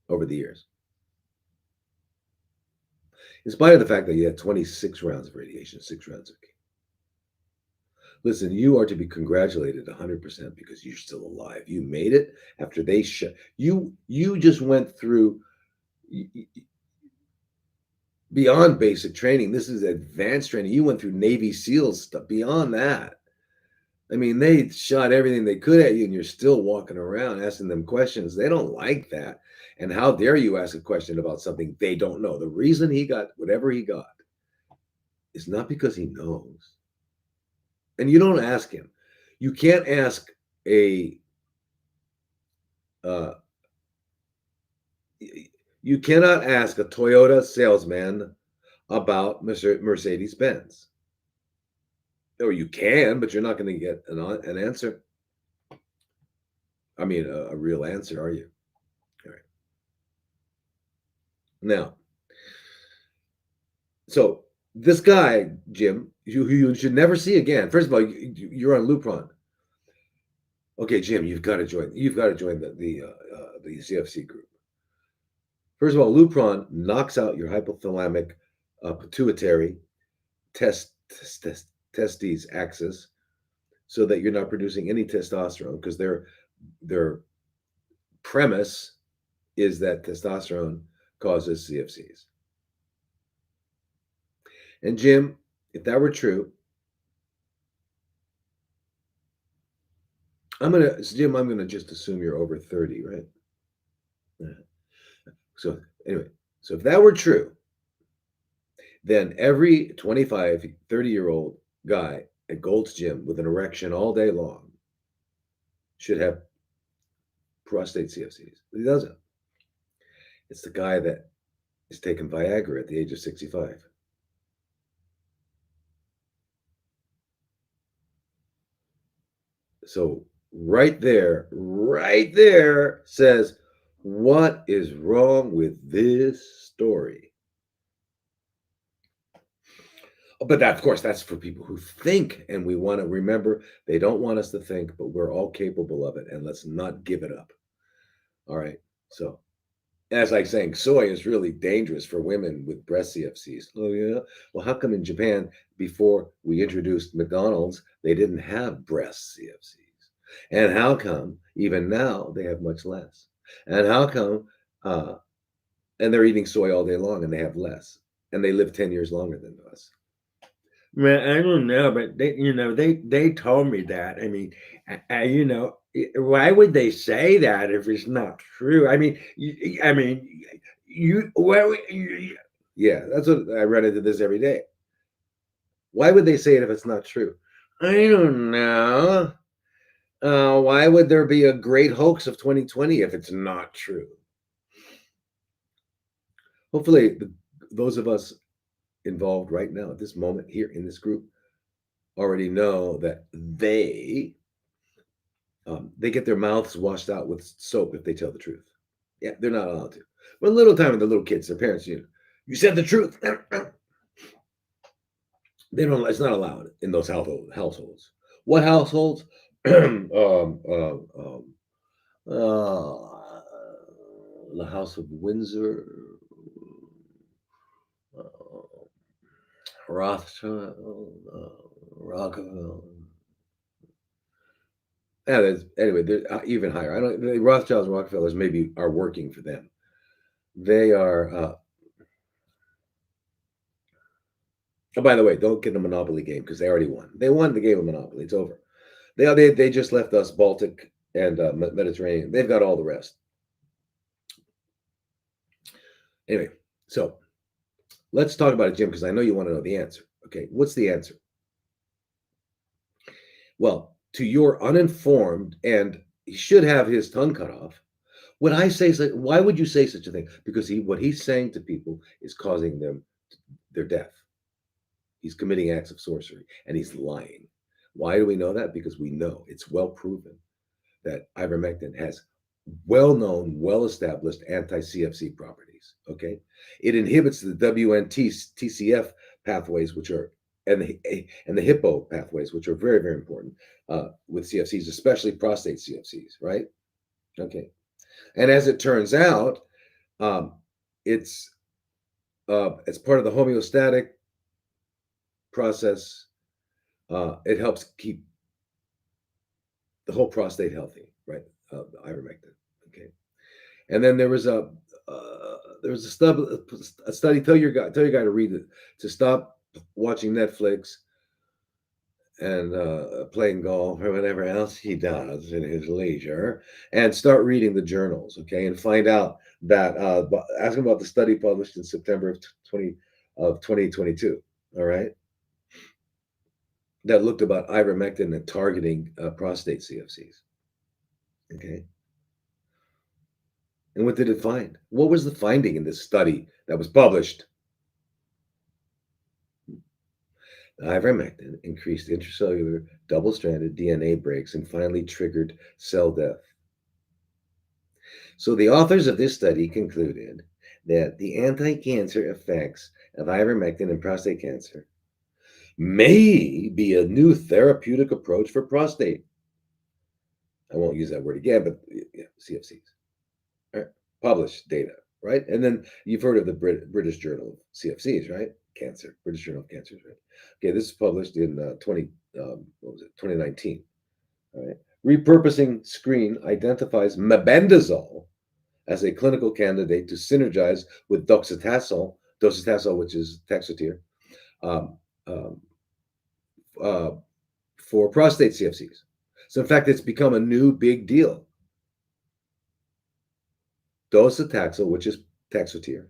over the years. in spite of the fact that you had 26 rounds of radiation, 6 rounds of chemo. Listen, you are to be congratulated 100% because you're still alive. You made it after they shut you. You just went through beyond basic training. This is advanced training. You went through Navy SEALs stuff beyond that. I mean, they shot everything they could at you, and you're still walking around asking them questions. They don't like that. And how dare you ask a question about something they don't know? The reason he got whatever he got is not because he knows. And you don't ask him. You can't ask a uh, you cannot ask a Toyota salesman about Mercedes Benz. Or you can, but you're not going to get an answer. I mean, a real answer, are you? All right. Now, so this guy, Jim, you should never see again. First of all, you're on Lupron. Okay, Jim, you've got to join. You've got to join the CFC group. First of all, Lupron knocks out your hypothalamic pituitary testes axis, so that you're not producing any testosterone, because their premise is that testosterone causes CFCs. And Jim, if that were true, I'm gonna just assume you're over 30, right? So anyway, so if that were true, then every 25, 30-year-old guy at Gold's Gym with an erection all day long should have prostate CFCs. But he doesn't. It's the guy that is taking Viagra at the age of 65. So right there says, what is wrong with this story? But that, of course, that's for people who think, and we want to remember they don't want us to think, but we're all capable of it, and let's not give it up. All right. So, as like saying soy is really dangerous for women with breast CFCs. Oh yeah. Well, how come in Japan, before we introduced McDonald's, they didn't have breast CFCs? And how come even now they have much less? And how come and they're eating soy all day long and they have less, and they live 10 years longer than us? Well, I don't know, but they told me that. I mean, why would they say that if it's not true? I mean, you well, Yeah, that's what I run into this every day. Why would they say it if it's not true? I don't know. Why would there be a great hoax of 2020 if it's not true? Hopefully, those of us involved right now at this moment here in this group already know that they get their mouths washed out with soap if they tell the truth. Yeah, they're not allowed to. But little time, the little kids, their parents, you said the truth. They don't. It's not allowed in those households. What households? Uh, the House of Windsor, uh, Rothschild, Rockefeller. Yeah, anyway, they're even higher. I don't. The Rothschilds and Rockefellers maybe are working for them. They are. Oh, by the way, don't get a Monopoly game because they already won. They won the game of Monopoly. It's over. They just left us Baltic and Mediterranean. They've got all the rest. Anyway, so let's talk about it, Jim, because I know you want to know the answer. Okay, what's the answer? Well, to your uninformed, and he should have his tongue cut off. Would I say why would you say such a thing? Because what he's saying to people is causing them their death. He's committing acts of sorcery, and he's lying. Why do we know that? Because we know it's well proven that ivermectin has well-known, well-established anti-CFC properties. Okay, it inhibits the WNT-TCF pathways, which are and the hippo pathways, which are very, very important with CFCs, especially prostate CFCs. Right? Okay, and as it turns out, it's As part of the homeostatic process, it helps keep the whole prostate healthy, right? Ivermectin. Okay, and then there was a study. Tell your guy to read it, to stop watching Netflix and playing golf or whatever else he does in his leisure, and start reading the journals, okay, and find out that ask him about the study published in September of 2022. All right, that looked about ivermectin and targeting prostate CFCs. Okay, and what did it find? What was the finding in this study that was published? Ivermectin increased intracellular double-stranded DNA breaks and finally triggered cell death. So the authors of this study concluded that the anti-cancer effects of ivermectin in prostate cancer may be a new therapeutic approach for prostate. I won't use that word again, but yeah, CFCs. Right? Published data, right? And then you've heard of the British Journal of CFCs, right? Cancer, British Journal of Cancers, right? Okay, this is published in 2019. All right. Repurposing screen identifies mebendazole as a clinical candidate to synergize with docetaxel, which is Taxotere, um, um, uh, for prostate CFCs. So, in fact, it's become a new big deal. Docetaxel, which is Taxotere,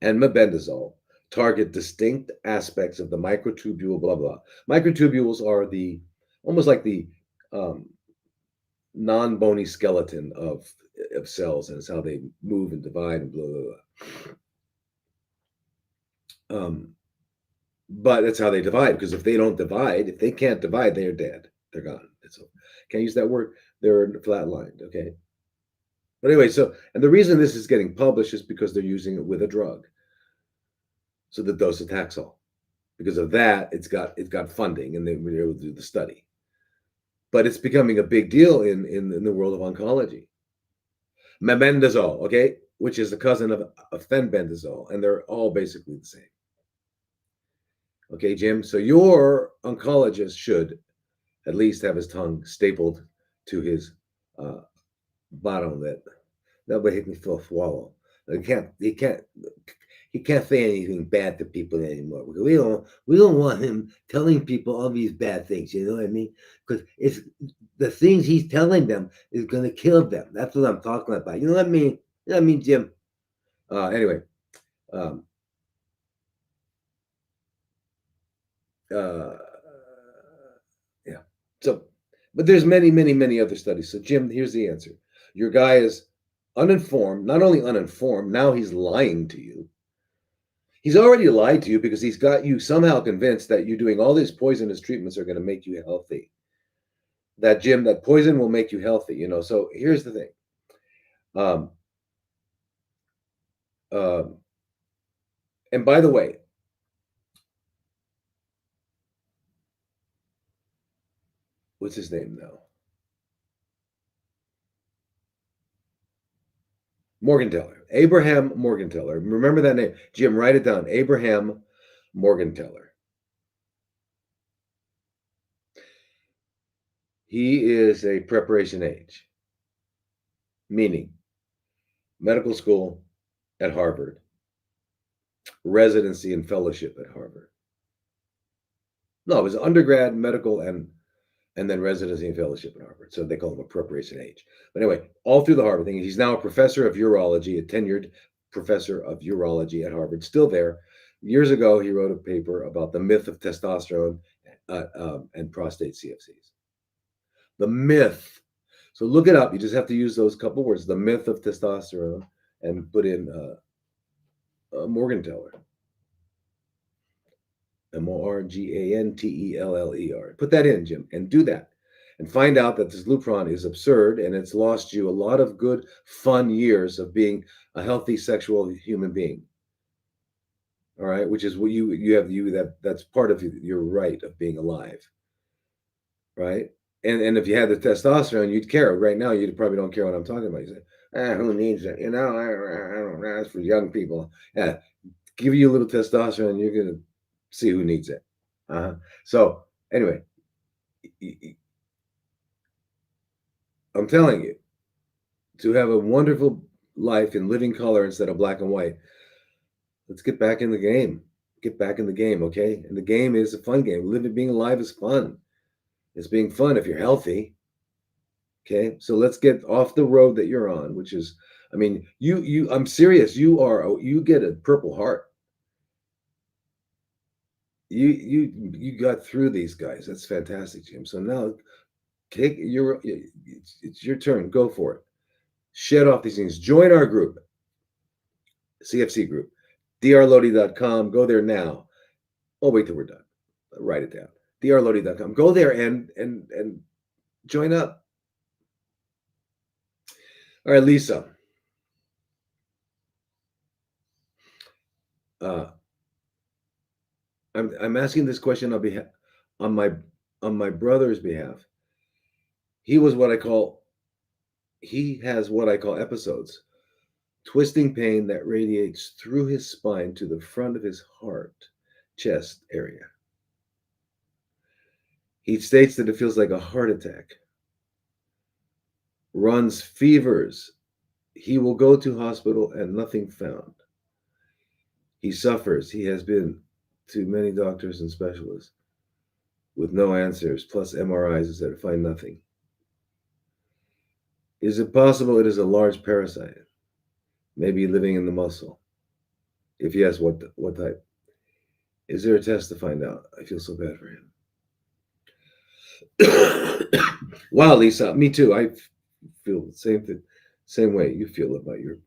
and mebendazole target distinct aspects of the microtubule, blah, blah. Microtubules are almost like the um, non-bony skeleton of cells, and it's how they move and divide and blah, blah, blah. But that's how they divide, because if they can't divide, they're dead. They're gone. Can't use that word. They're flatlined. Okay. But anyway, and the reason this is getting published is because they're using it with a drug. So the docetaxel, because of that, it's got funding, and they were able to do the study. But it's becoming a big deal in the world of oncology. Mebendazole, okay, which is the cousin of fenbendazole, and they're all basically the same. Okay, Jim. So your oncologist should at least have his tongue stapled to his uh, bottom lip. That way he can feel swallow. He can't say anything bad to people anymore. We don't want him telling people all these bad things. You know what I mean? Because it's the things he's telling them is going to kill them. That's what I'm talking about. You know what I mean? You know what I mean, Jim? Anyway, um, uh, yeah. So, but there's many other studies. So, Jim, here's the answer. Your guy is uninformed. Not only uninformed, now he's lying to you. He's already lied to you because he's got you somehow convinced that you doing all these poisonous treatments are going to make you healthy. That, Jim, that poison will make you healthy. So here's the thing. Um, um, and by the way, what's his name now? Morgenthaler. Abraham Morgenthaler. Remember that name. Jim, write it down. Abraham Morgenthaler. He is a preparation age, meaning medical school at Harvard, residency and fellowship at Harvard. No, it was undergrad, medical, and then residency and fellowship at Harvard. So they call him a preparation age. But anyway, all through the Harvard thing, he's now a professor of urology, a tenured professor of urology at Harvard, still there. Years ago, he wrote a paper about the myth of testosterone and prostate CFCs. The myth. So look it up. You just have to use those couple words, the myth of testosterone, and put in Morgenthaler. Morgantler. Put that in, Jim, and do that. And find out that this Lupron is absurd and it's lost you a lot of good, fun years of being a healthy sexual human being. All right, which is what that's part of your right of being alive. Right? And if you had the testosterone, you'd care. Right now, you probably don't care what I'm talking about. You say, who needs it? I don't know. That's for young people. Yeah. give you a little testosterone, you're gonna see who needs it. Uh-huh. So anyway, I'm telling you, to have a wonderful life in living color instead of black and white, let's get back in the game. Get back in the game, okay? And the game is a fun game. Living, being alive is fun. It's being fun if you're healthy. Okay, so let's get off the road that you're on, which is, I mean, I'm serious. You get a Purple Heart. You got through these guys. That's fantastic, Jim. So now, take your, it's your turn. Go for it. Shed off these things. Join our group, CFC group, drlodi.com. Go there now. Oh, wait till we're done. Write it down. drlodi.com. Go there and join up. All right, Lisa. I'm asking this question on my on my brother's behalf. He was what I call he has what I call episodes, twisting pain that radiates through his spine to the front of his heart, chest area. He states that it feels like a heart attack. Runs fevers. He will go to hospital and nothing found. He suffers. He has been to many doctors and specialists with no answers, plus MRIs that find nothing. Is it possible it is a large parasite, maybe living in the muscle? If yes, what type? Is there a test to find out? I feel so bad for him. Wow, Lisa, me too. I feel the same way you feel about your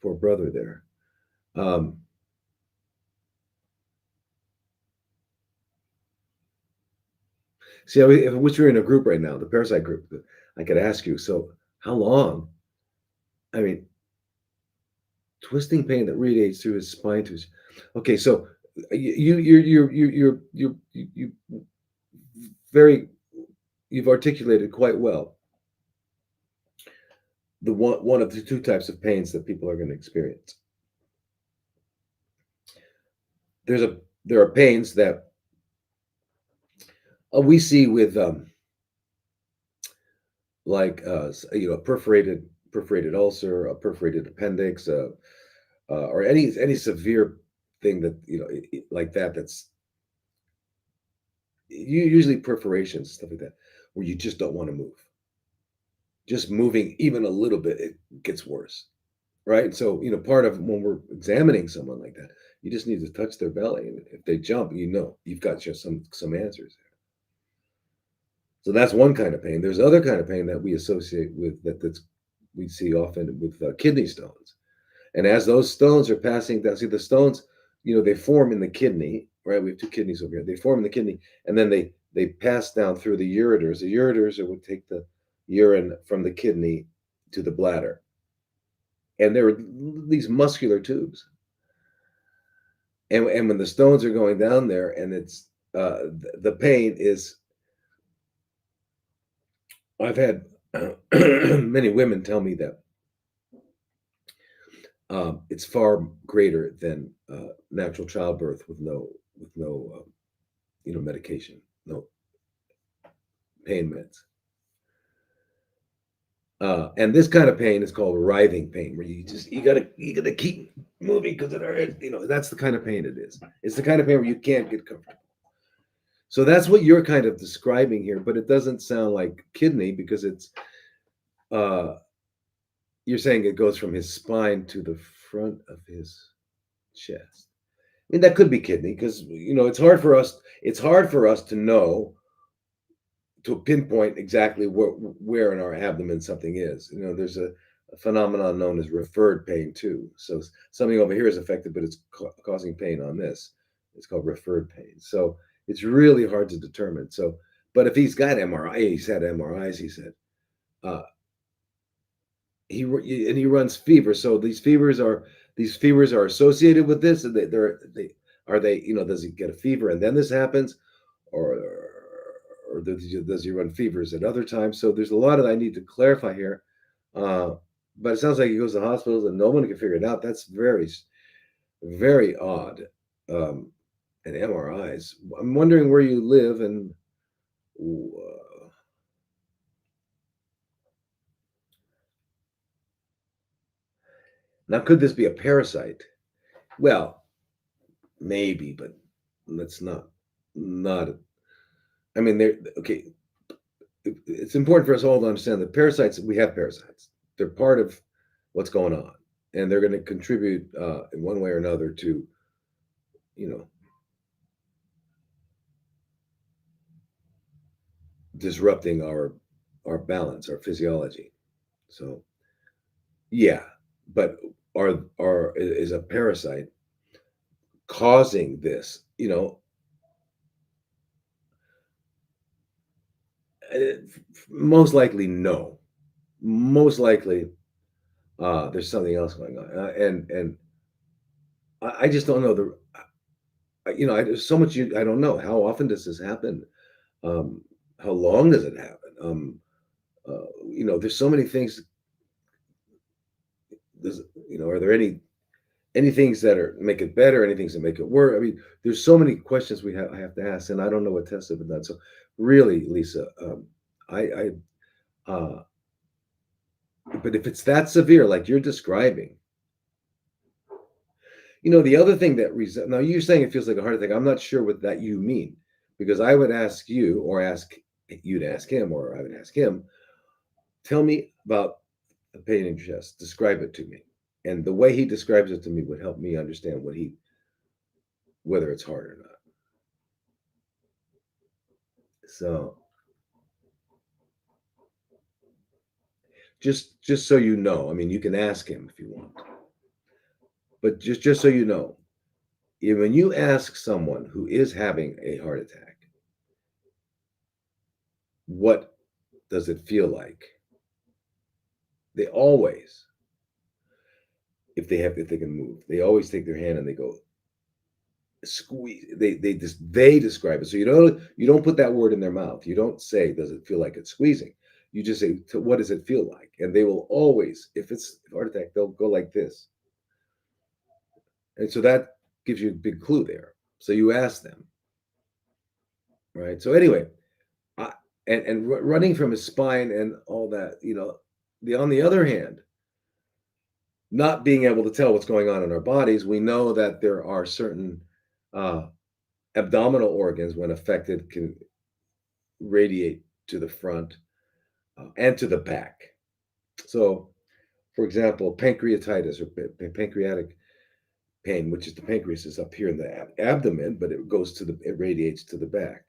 poor brother there. Um, See, if which we're in a group right now, the parasite group, I could ask you. So, how long? I mean, twisting pain that radiates through his spine to his. Okay, so you very you've articulated quite well the one of the two types of pains that people are going to experience. There are pains that we see with like perforated ulcer, a perforated appendix, or any severe thing that like that. That's usually perforations, stuff like that, where you just don't want to move. Just moving even a little bit, it gets worse, right? So part of when we're examining someone like that, you just need to touch their belly, and if they jump, you've got just some answers there. So that's one kind of pain. There's other kind of pain that we associate with that's we see often with kidney stones. And as those stones are passing down, see the stones, they form in the kidney, right? We have two kidneys over here. They form in the kidney, and then they pass down through the ureters. The ureters would take the urine from the kidney to the bladder. And there are these muscular tubes. And when the stones are going down there, and it's the pain is, I've had many women tell me that it's far greater than natural childbirth with no medication, no pain meds. And this kind of pain is called writhing pain, where you gotta keep moving because it hurts. That's the kind of pain it is. It's the kind of pain where you can't get comfortable. So that's what you're kind of describing here, but it doesn't sound like kidney because it's you're saying it goes from his spine to the front of his chest. I mean, that could be kidney because it's hard for us to know, to pinpoint exactly where in our abdomen something is. There's a phenomenon known as referred pain too. So something over here is affected, but it's causing pain on this. It's called referred pain. So it's really hard to determine. So, but if he's got he's had MRIs. He said he runs fever. So these fevers are associated with this, and they does he get a fever and then this happens, or does he run fevers at other times? So there's a lot that I need to clarify here. But it sounds like he goes to hospitals and no one can figure it out. That's very Very odd. Um, and MRIs. I'm wondering where you live and now could this be a parasite? Well, maybe, but let's not. I mean, they're okay. It's important for us all to understand that parasites. We have parasites. They're part of what's going on, and they're going to contribute in one way or another to you know disrupting our balance, our physiology. So yeah, but are is a parasite causing this? Most likely no. Most likely there's something else going on, and I just don't know there's so much I don't know. How often does this happen? Um, how long does it happen? There's so many things. Does are there any things that are make it better? Any things that make it worse? I mean, there's so many questions I have to ask, and I don't know what tests have been done. So, really, Lisa, uh, but if it's that severe, like you're describing, the other thing that now you're saying it feels like a heart attack. I'm not sure what that you mean, because I would ask you, or ask you to ask him, or I would ask him, tell me about the pain in your chest. Describe it to me, and the way he describes it to me would help me understand whether it's hard or not. So just so you know, I mean, you can ask him if you want, but just so you know, when you ask someone who is having a heart attack, what does it feel like? They always, if they can move, they always take their hand and they go squeeze. They describe it. So you don't put that word in their mouth. You don't say, does it feel like it's squeezing? You just say, what does it feel like? And they will always, if it's a heart attack, they'll go like this. And so that gives you a big clue there. So you ask them, right? So anyway, I, and running from his spine and all that, the on the other hand, not being able to tell what's going on in our bodies, we know that there are certain uh, abdominal organs, when affected, can radiate to the front and to the back. So, for example, pancreatitis or pancreatic pain, which is the pancreas is up here in the abdomen, but it radiates to the back,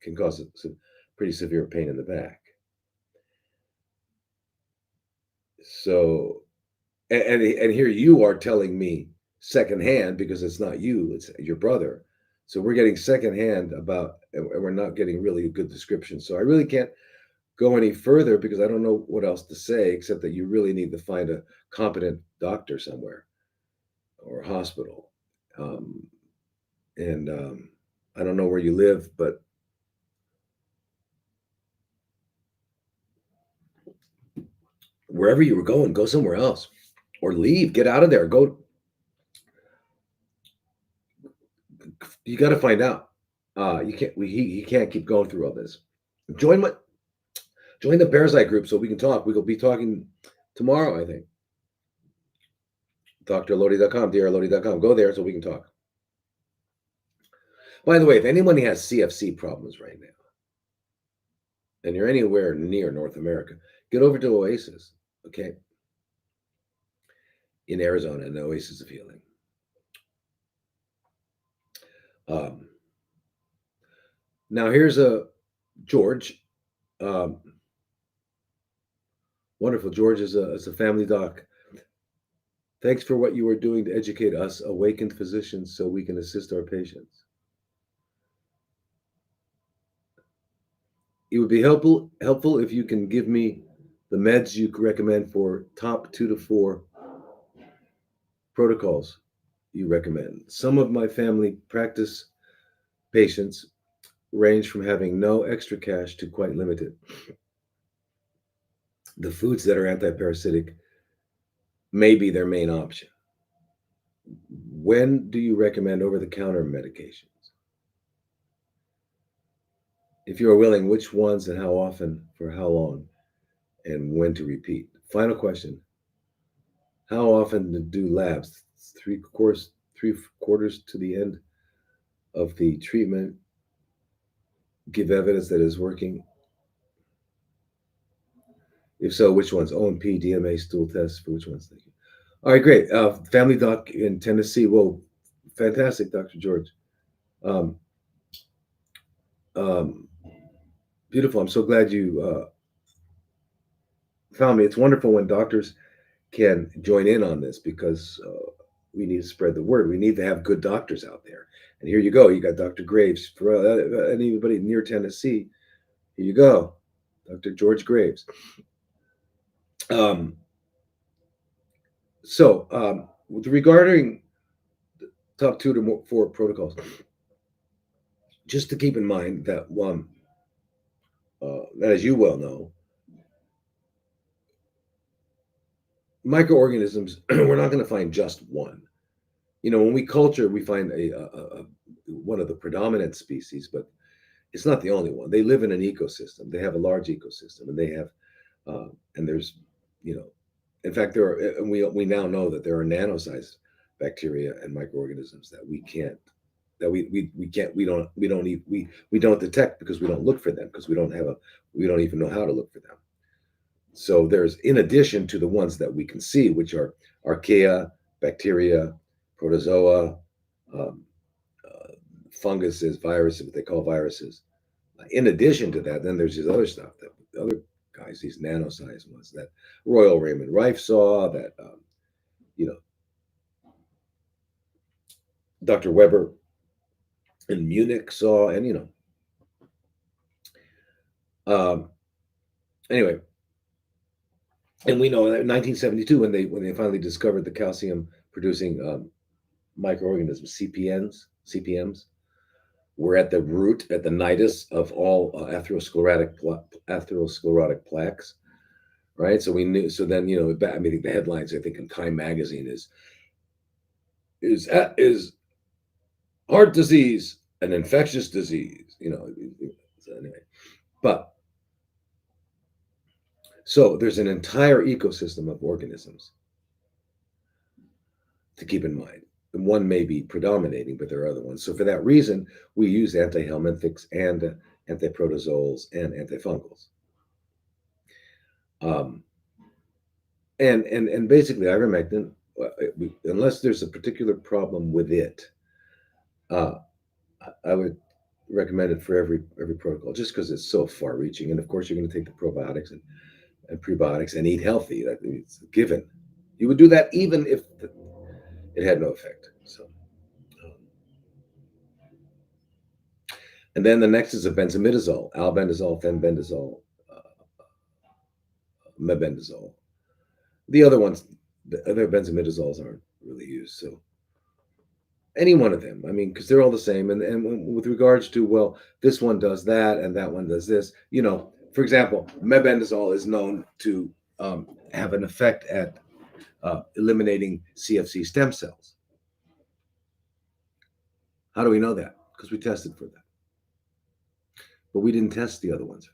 can cause some pretty severe pain in the back. So, and here you are telling me secondhand, because it's not you, it's your brother. So we're getting secondhand about, and we're not getting really a good description. So I really can't go any further, because I don't know what else to say, except that you really need to find a competent doctor somewhere, or a hospital. Um, and I don't know where you live, but wherever you were going, go somewhere else, or leave, get out of there, go. You got to find out. You can't. He can't keep going through all this. Join my join the parasite group so we can talk. We will be talking tomorrow, I think. drlodi.com, drlodi.com. Go there so we can talk. By the way, if anyone has CFC problems right now, and you're anywhere near North America, get over to Oasis, okay? In Arizona, an Oasis of Healing. Um, Now here's a George. Um, Wonderful. George is a family doc. Thanks for what you are doing to educate us awakened physicians so we can assist our patients. It would be helpful if you can give me the meds you recommend for top 2 to 4 protocols you recommend. Some of my family practice patients range from having no extra cash to quite limited. The foods that are antiparasitic may be their main option. When do you recommend over-the-counter medications? If you are willing, which ones and how often, for how long, and when to repeat? Final question: how often do labs, three quarters to the end of the treatment, give evidence that is working? If so, which ones? O&P, DMA, stool tests, for which ones? Thank you. All right, great. Family doc in Tennessee. Well, fantastic, Dr. George. Um, um, Beautiful. I'm so glad you found me. It's wonderful when doctors can join in on this because we need to spread the word. We need to have good doctors out there. And here you go. You got Dr. Graves. For anybody near Tennessee, here you go, Dr. George Graves. Um, with regarding top 2 to 4 protocols, just to keep in mind that one, as you well know, microorganisms, we're not going to find just one. When we culture, we find one of the predominant species, but it's not the only one. They live in an ecosystem. They have a large ecosystem, and they have, and there's, in fact, there are, and we now know that there are nano-sized bacteria and microorganisms that we can't, that we can't, we don't detect because we don't look for them because we don't even know how to look for them. So there's, in addition to the ones that we can see, which are archaea, bacteria, protozoa, um, funguses, viruses, what they call viruses. In addition to that, then there's this other stuff, that the other guys, these nano-sized ones that Royal Raymond Rife saw, that you know Dr. Weber in Munich saw, and anyway, and we know that in 1972 when they finally discovered the calcium producing microorganisms, CPMs, were at the root, at the nidus of all atherosclerotic plaques, right? So we knew. So then, I mean, the headlines, I think, in Time magazine is heart disease an infectious disease? So anyway, but so there's an entire ecosystem of organisms to keep in mind. And one may be predominating, but there are other ones. So for that reason, we use antihelminthics and antiprotozoals and antifungals. And basically, ivermectin, unless there's a particular problem with it, I would recommend it for every protocol, just because it's so far-reaching. And of course, you're going to take the probiotics and prebiotics and eat healthy. It's a given. You would do that even if it had no effect. So, and then the next is a benzimidazole, albendazole, fenbendazole, mebendazole. The other ones, the other benzimidazoles aren't really used. So any one of them, I mean, because they're all the same. And with regards to, well, this one does that and that one does this, for example, mebendazole is known to have an effect at eliminating CFC stem cells. How do we know that? Because we tested for that. But we didn't test the other ones for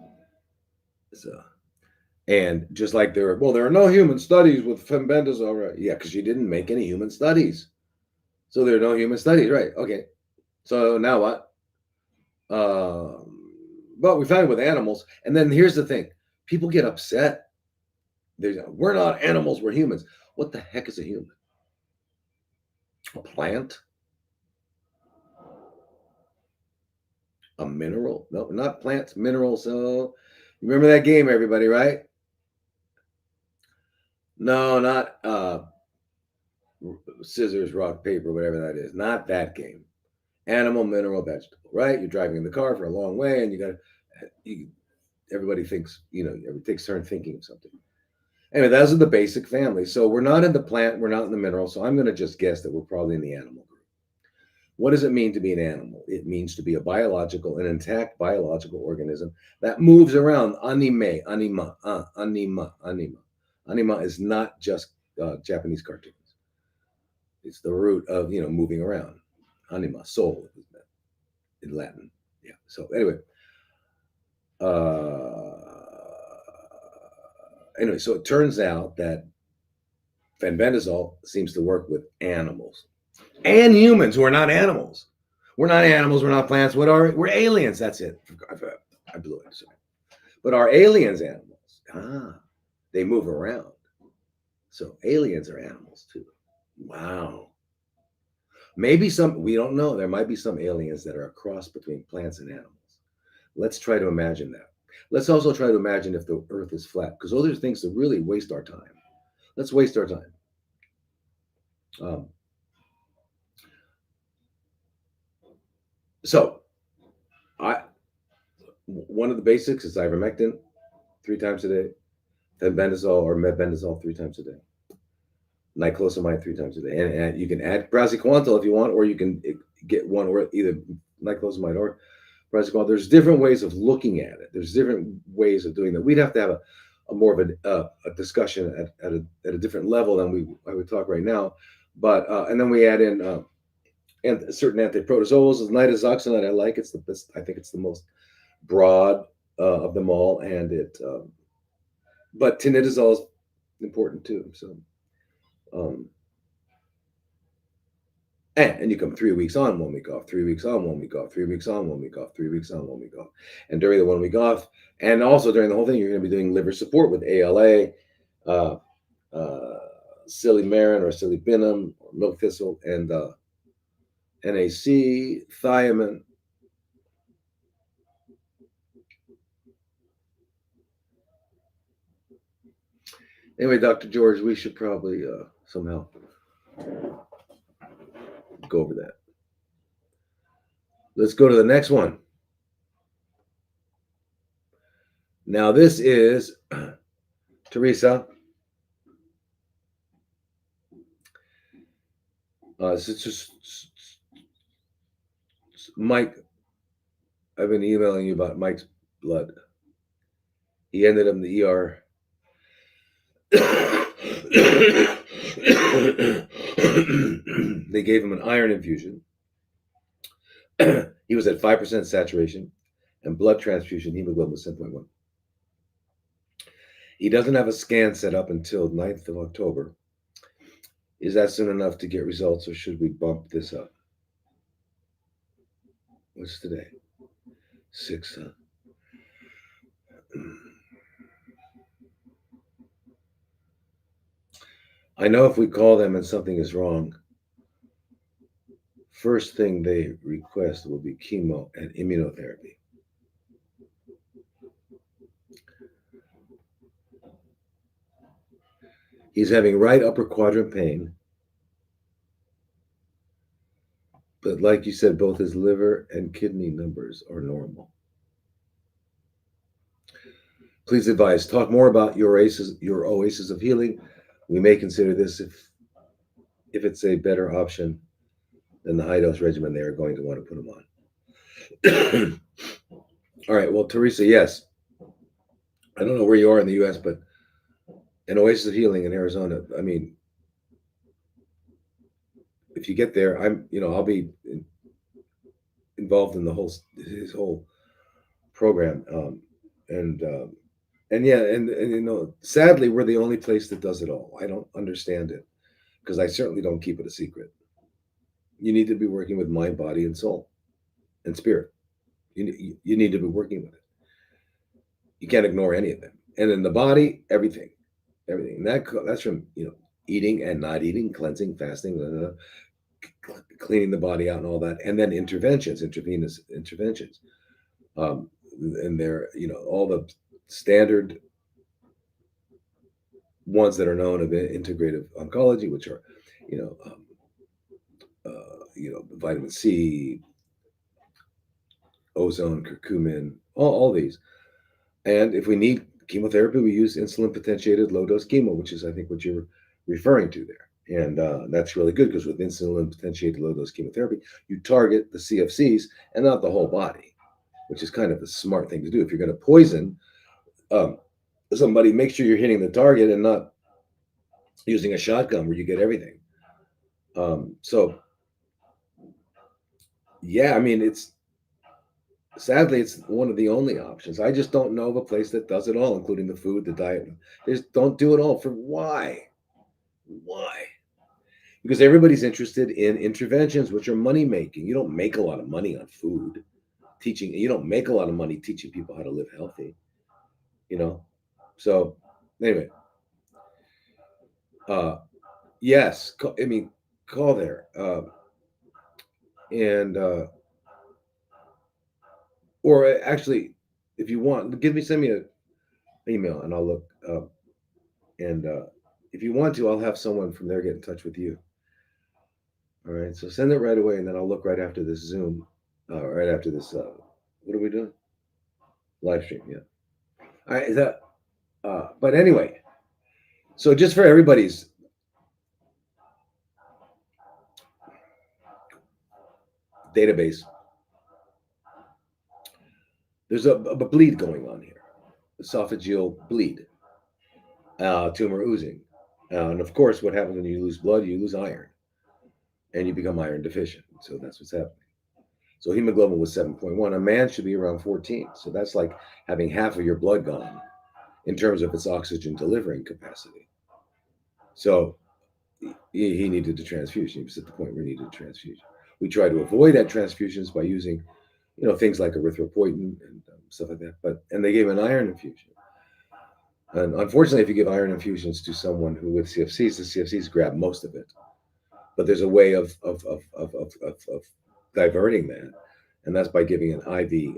that. So, and just like there are no human studies with fenbendazole, right? Yeah, because you didn't make any human studies. So there are no human studies, right? Okay. So now what? But we found it with animals. And then here's the thing. People get upset. We're not animals, we're humans. What the heck is a human? A plant? A mineral? No, not plants, minerals. So remember that game, everybody, right? No, not scissors, rock, paper, whatever that is. Not that game. Animal, mineral, vegetable, right? You're driving in the car for a long way and everybody thinks, everybody takes turn thinking of something. Anyway, those are the basic family. So we're not in the plant, we're not in the mineral. So I'm going to just guess that we're probably in the animal group. What does it mean to be an animal? It means to be an intact biological organism that moves around. Anima. Anima is not just Japanese cartoons. It's the root of moving around. Anima, soul, in Latin. Yeah. So anyway, so it turns out that fenbendazole seems to work with animals and humans who are not animals. We're not animals. We're not plants. What are we? We're aliens. That's it. I blew it. Sorry. But are aliens animals? They move around. So aliens are animals too. Wow. Maybe we don't know. There might be some aliens that are a cross between plants and animals. Let's try to imagine that. Let's also try to imagine if the earth is flat, because those are things that really waste our time. Let's waste our time. So, one of the basics is ivermectin 3 times a day, fenbendazole or mebendazole 3 times a day, niclosamide 3 times a day, and you can add praziquantel if you want, or you can get one or either niclosamide or praziquantel. There's different ways of looking at it. There's different ways of doing that. We'd have to have a more of a discussion at a different level than I would talk right now. But and then we add in and certain antiprotozoals. Nitazoxanide I like. It's the best. I think it's the most broad of them all, and but tinidazole is important too. So, and you come 3 weeks on, 1 week off, 3 weeks on, 1 week off, 3 weeks on, 1 week off, 3 weeks on, 1 week off, and during the 1 week off, and also during the whole thing, you're going to be doing liver support with ALA, silymarin or silybinum or milk thistle, and NAC, thiamine. Anyway, Dr. George, we should probably somehow go over that. Let's go to the next one. Now, this is Teresa. This is just Mike. I've been emailing you about Mike's blood. He ended up in the ER. They gave him an iron infusion. He was at 5% saturation, and blood transfusion hemoglobin was 7.1. He doesn't have a scan set up until 9th of October. Is that soon enough to get results, or should we bump this up? What's today? 6, huh? I know if we call them and something is wrong, first thing they request will be chemo and immunotherapy. He's having right upper quadrant pain, but like you said, both his liver and kidney numbers are normal. Please advise, talk more about your oasis of healing. We may consider this if it's a better option than the high dose regimen they are going to want to put him on. All right, well, Teresa, yes. I don't know where you are in the U.S., but an oasis of healing in Arizona. I mean, if you get there, I'll be involved in his whole program, and yeah, and sadly, we're the only place that does it all. I don't understand it because I certainly don't keep it a secret. You need to be working with mind, body, and soul, and spirit. You need to be working with it. You can't ignore any of them. And in the body, everything. And that's from eating and not eating, cleansing, fasting, cleaning the body out, and all that, and then intravenous interventions. And they're all the standard ones that are known of integrative oncology, which are vitamin C, ozone, curcumin, all these. And if we need chemotherapy, we use insulin potentiated low dose chemo, which is I think what you're referring to there. And that's really good because with insulin potentiated low dose chemotherapy, you target the CFCs and not the whole body, which is kind of the smart thing to do. If you're going to poison somebody, make sure you're hitting the target and not using a shotgun where you get everything. So yeah, I mean, it's sadly it's one of the only options. I just don't know of a place that does it all, including the food, the diet. They just don't do it all. For why? Why? Because everybody's interested in interventions, which are money making. You don't make a lot of money on food teaching. You don't make a lot of money teaching people how to live healthy. You know. So anyway, uh, yes. I mean, call there, and or actually, if you want, send me an email, and I'll look. And if you want to, I'll have someone from there get in touch with you. All right. So send it right away, and then I'll look right after this Zoom, right after this. What are we doing? Live stream. Yeah. All right. But anyway, so just for everybody's database, there's a bleed going on here, esophageal bleed, tumor oozing. And of course, what happens when you lose blood? You lose iron, and you become iron deficient. So that's what's happening. So hemoglobin was 7.1. A man should be around 14. So that's like having half of your blood gone in terms of its oxygen delivering capacity. So he needed a transfusion. He was at the point where he needed a transfusion. We try to avoid that transfusions by using, things like erythropoietin and stuff like that. And they gave an iron infusion. And unfortunately, if you give iron infusions to someone who with CFCs, the CFCs grab most of it. But there's a way of diverting that, and that's by giving an IV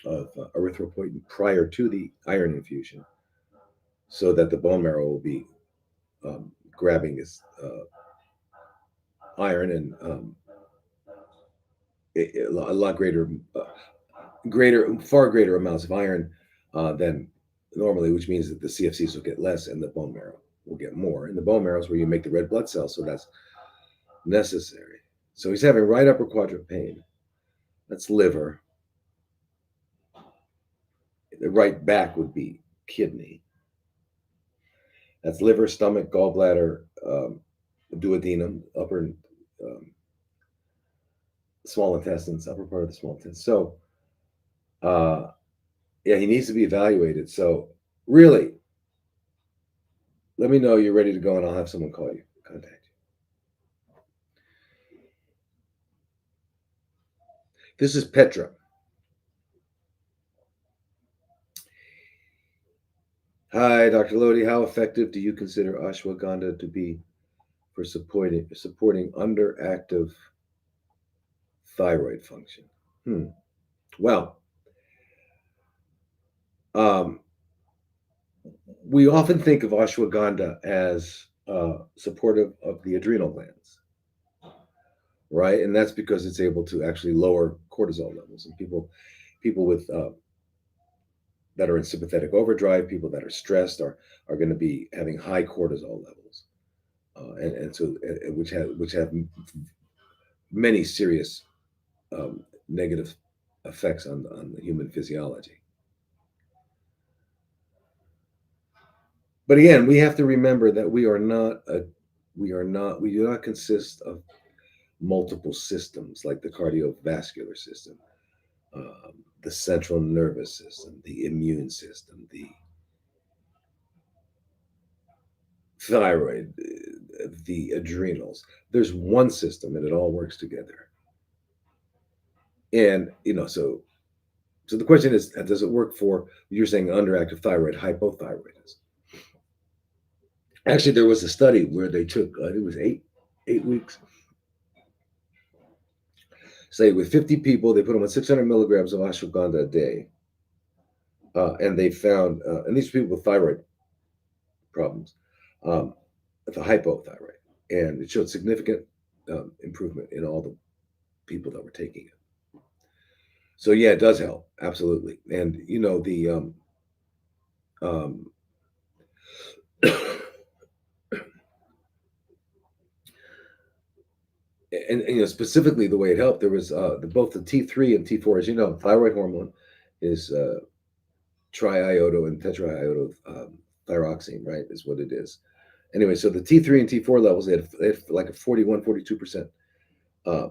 of erythropoietin prior to the iron infusion, so that the bone marrow will be grabbing this iron and a lot far greater amounts of iron than normally, which means that the CFCs will get less and the bone marrow will get more. And the bone marrow is where you make the red blood cells, so that's necessary. So he's having right upper quadrant pain. That's liver. The right back would be kidney. That's liver, stomach, gallbladder, duodenum, upper small intestines, upper part of the small intestine. So, uh, yeah, he needs to be evaluated. So, really, let me know you're ready to go, and I'll have someone call you, contact you. This is Petra. Hi, Dr. Lodi. How effective do you consider ashwagandha to be for supporting underactive thyroid function? Well, um, we often think of ashwagandha as supportive of the adrenal glands, right? And that's because it's able to actually lower cortisol levels. And people with that are in sympathetic overdrive, people that are stressed, are going to be having high cortisol levels, and so which have many serious negative effects on the human physiology. But again, we have to remember that we do not consist of multiple systems like the cardiovascular system, the central nervous system, the immune system, the thyroid, the adrenals. There's one system and it all works together. And so the question is, does it work for, you're saying, underactive thyroid, hypothyroidism? Actually, there was a study where they took, it was 8 weeks, say with 50 people, they put them on 600 milligrams of ashwagandha a day. And they found, and these people with thyroid problems, um, the hypothyroid, and it showed significant improvement in all the people that were taking it. So yeah, it does help, absolutely. And the um, and specifically the way it helped, there was both the T3 and T4, as you know, thyroid hormone is triiodo and tetraiodo thyroxine, right? Is what it is, Anyway, so the T3 and T4 levels, they had like a 41, 42% uh,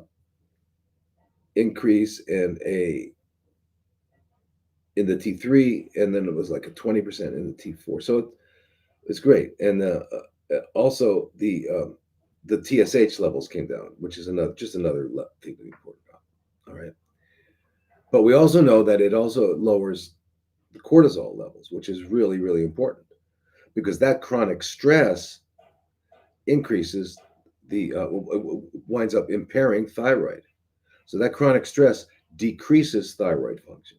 increase in the T3, and then it was like a 20% in the T4. So it's great. And also the TSH levels came down, which is another thing to be important about. All right. But we also know that it also lowers the cortisol levels, which is really, really important because that chronic stress increases winds up impairing thyroid. So that chronic stress decreases thyroid function.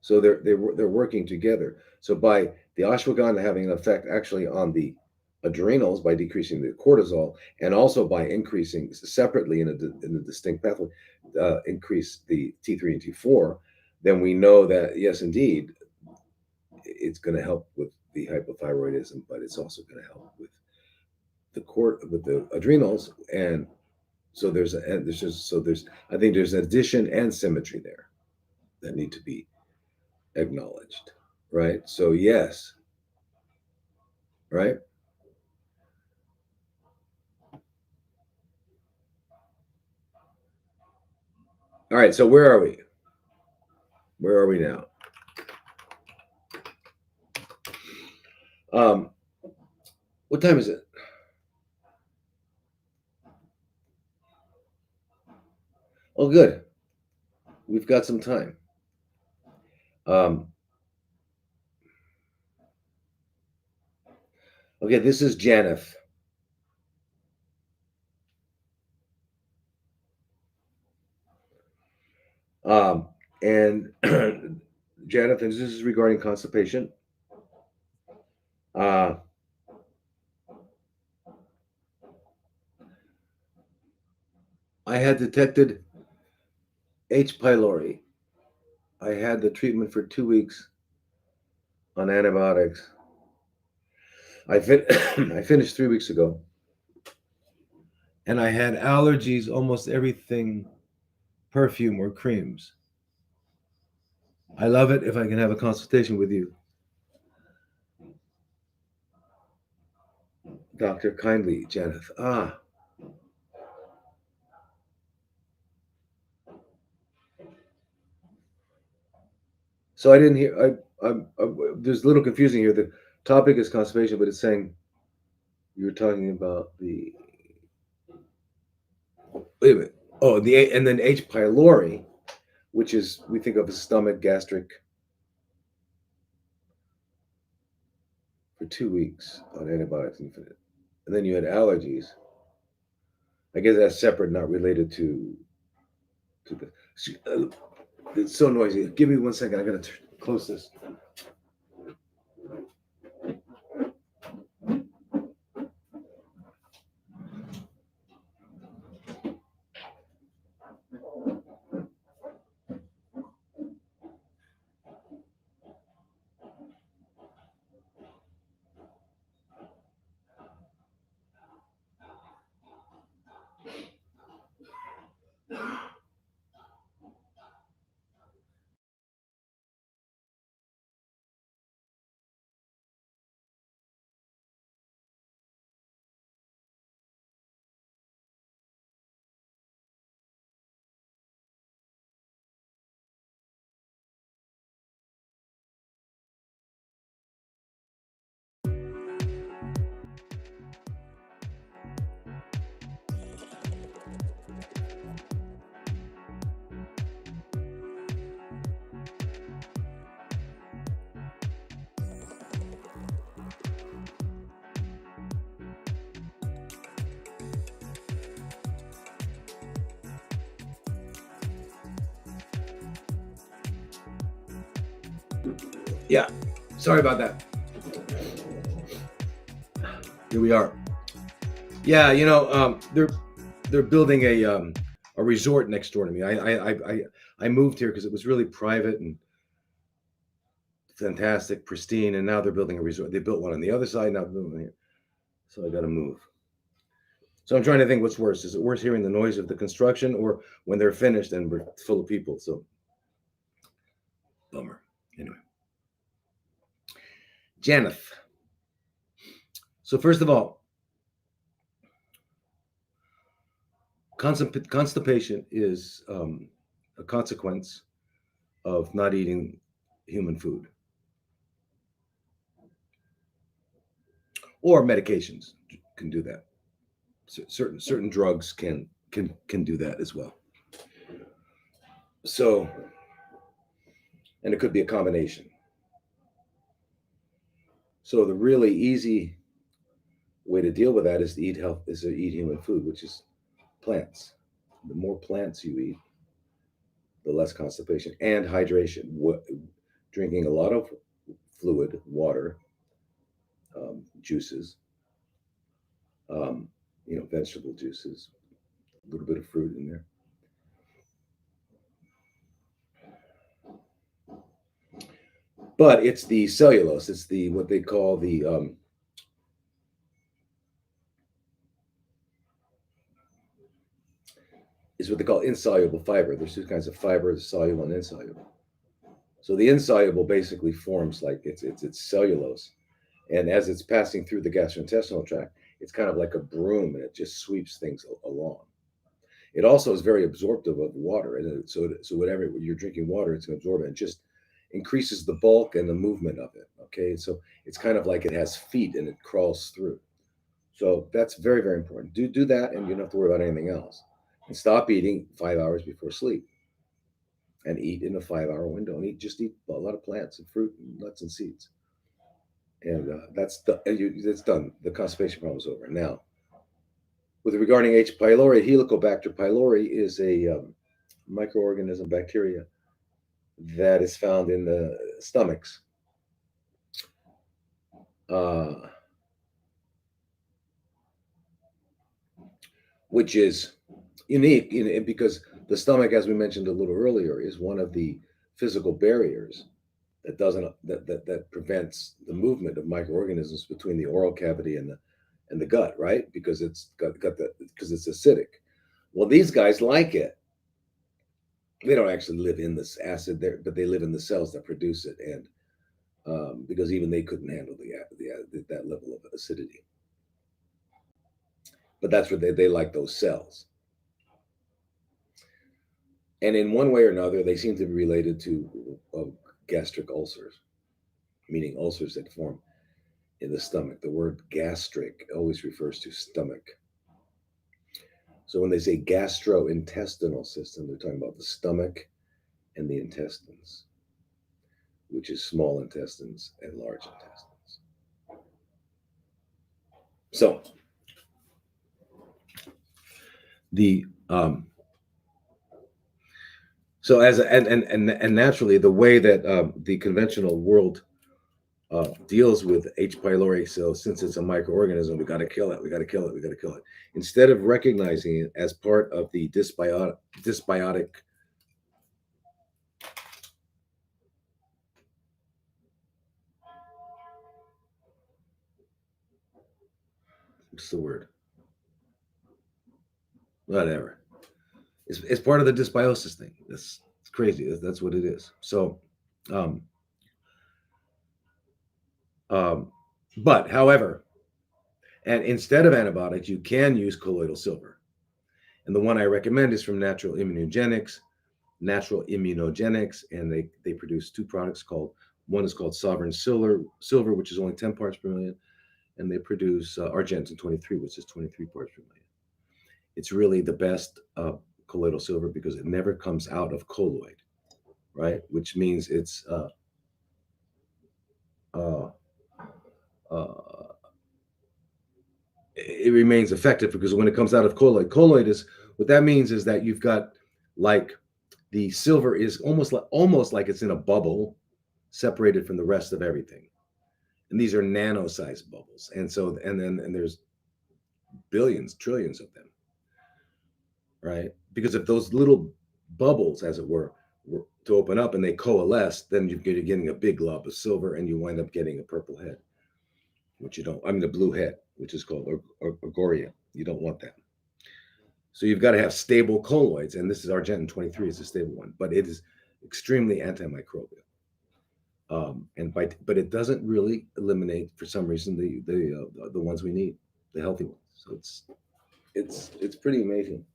So they're working together. So by the ashwagandha having an effect actually on the adrenals by decreasing the cortisol, and also by increasing separately in a distinct pathway, increase the T3 and T4, then we know that yes, indeed, it's going to help with the hypothyroidism, but it's also going to help with the adrenals, and so there's I think there's addition and symmetry there that need to be acknowledged, right? So yes, right. All right, so where are we? Where are we now? Um, what time is it? Oh, good. We've got some time. Um, okay, this is Janeth. Um, and Janeth, and this is regarding constipation. Uh, I had detected H. pylori. I had the treatment for 2 weeks on antibiotics. I finished 3 weeks ago, and I had allergies almost everything, perfume or creams. I love it if I can have a consultation with you, Doctor. Kindly, Janeth. So I didn't hear. There's a little confusing here. The topic is constipation, but it's saying you were talking about the. Wait a minute. Oh, and then H. pylori, which is we think of as stomach, gastric, for 2 weeks on antibiotics, and then you had allergies. I guess that's separate, not related to the. It's so noisy. Give me 1 second. I gotta close this. Yeah, sorry about that. Here we are. Yeah, they're building a resort next door to me. I moved here because it was really private and fantastic, pristine, and now they're building a resort. They built one on the other side, now they're building one here. So I got to move. So I'm trying to think what's worse. Is it worse hearing the noise of the construction or when they're finished and we're full of people? So bummer. Anyway, Janeth. So first of all, constipation is a consequence of not eating human food or medications can do that. Certain drugs can do that as well. So, and it could be a combination. So the really easy way to deal with that is to eat human food, which is plants. The more plants you eat, the less constipation and hydration. Drinking a lot of fluid, water, juices, um, vegetable juices, a little bit of fruit in there. But it's the cellulose. It's the what they call the is what they call insoluble fiber. There's two kinds of fiber: soluble and insoluble. So the insoluble basically forms like it's cellulose, and as it's passing through the gastrointestinal tract, it's kind of like a broom, and it just sweeps things along. It also is very absorptive of water, and so whenever you're drinking water, it's going to absorb it. And just increases the bulk and the movement of it. Okay, so it's kind of like it has feet and it crawls through. So that's very very important. Do that, and you don't have to worry about anything else. And stop eating 5 hours before sleep, and eat in a 5 hour window. And eat a lot of plants and fruit and nuts and seeds. And that's done. The constipation problem is over. Now, with regarding H. pylori, Helicobacter pylori is a microorganism, bacteria that is found in the stomachs. Which is unique because the stomach, as we mentioned a little earlier, is one of the physical barriers that doesn't that prevents the movement of microorganisms between the oral cavity and the gut, right? Because it's got that because it's acidic. Well, these guys like it. They don't actually live in this acid there, but they live in the cells that produce it, and because even they couldn't handle that level of acidity. But that's what they like those cells. And in one way or another, they seem to be related to gastric ulcers, meaning ulcers that form in the stomach. The word gastric always refers to stomach. So when they say gastrointestinal system, they're talking about the stomach and the intestines, which is small intestines and large intestines. So the so as and naturally the way that the conventional world deals with H. pylori, so since it's a microorganism, we got to kill it. We got to kill it. We got to kill it. Instead of recognizing it as part of the dysbiotic what's the word? Whatever. It's part of the dysbiosis thing. It's crazy. That's what it is. So, um, um, but however, and instead of antibiotics, you can use colloidal silver. And the one I recommend is from Natural Immunogenics, and they produce two products called one is called Sovereign Silver, which is only 10 parts per million, and they produce Argentin 23, which is 23 parts per million. It's really the best colloidal silver because it never comes out of colloid, right? Which means it's it remains effective because when it comes out of colloid is what that means is that you've got like the silver is almost like it's in a bubble separated from the rest of everything. And these are nano-sized bubbles. And so and there's billions, trillions of them. Right? Because if those little bubbles, as it were to open up and they coalesce, then you're getting a big glob of silver and you wind up getting a purple head, which you don't, I mean, a blue head, which is called Agoria. You don't want that. So you've got to have stable colloids, and this is Argentin 23, it's a stable one, but it is extremely antimicrobial. But it doesn't really eliminate, for some reason, the ones we need, the healthy ones. So it's pretty amazing.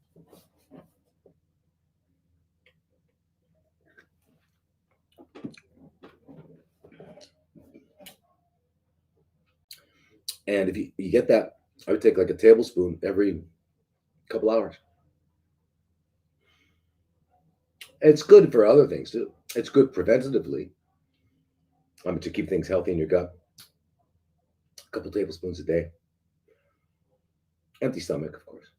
And if you get that, I would take like a tablespoon every couple hours. It's good for other things too. It's good preventatively, to keep things healthy in your gut. A couple tablespoons a day, empty stomach, of course.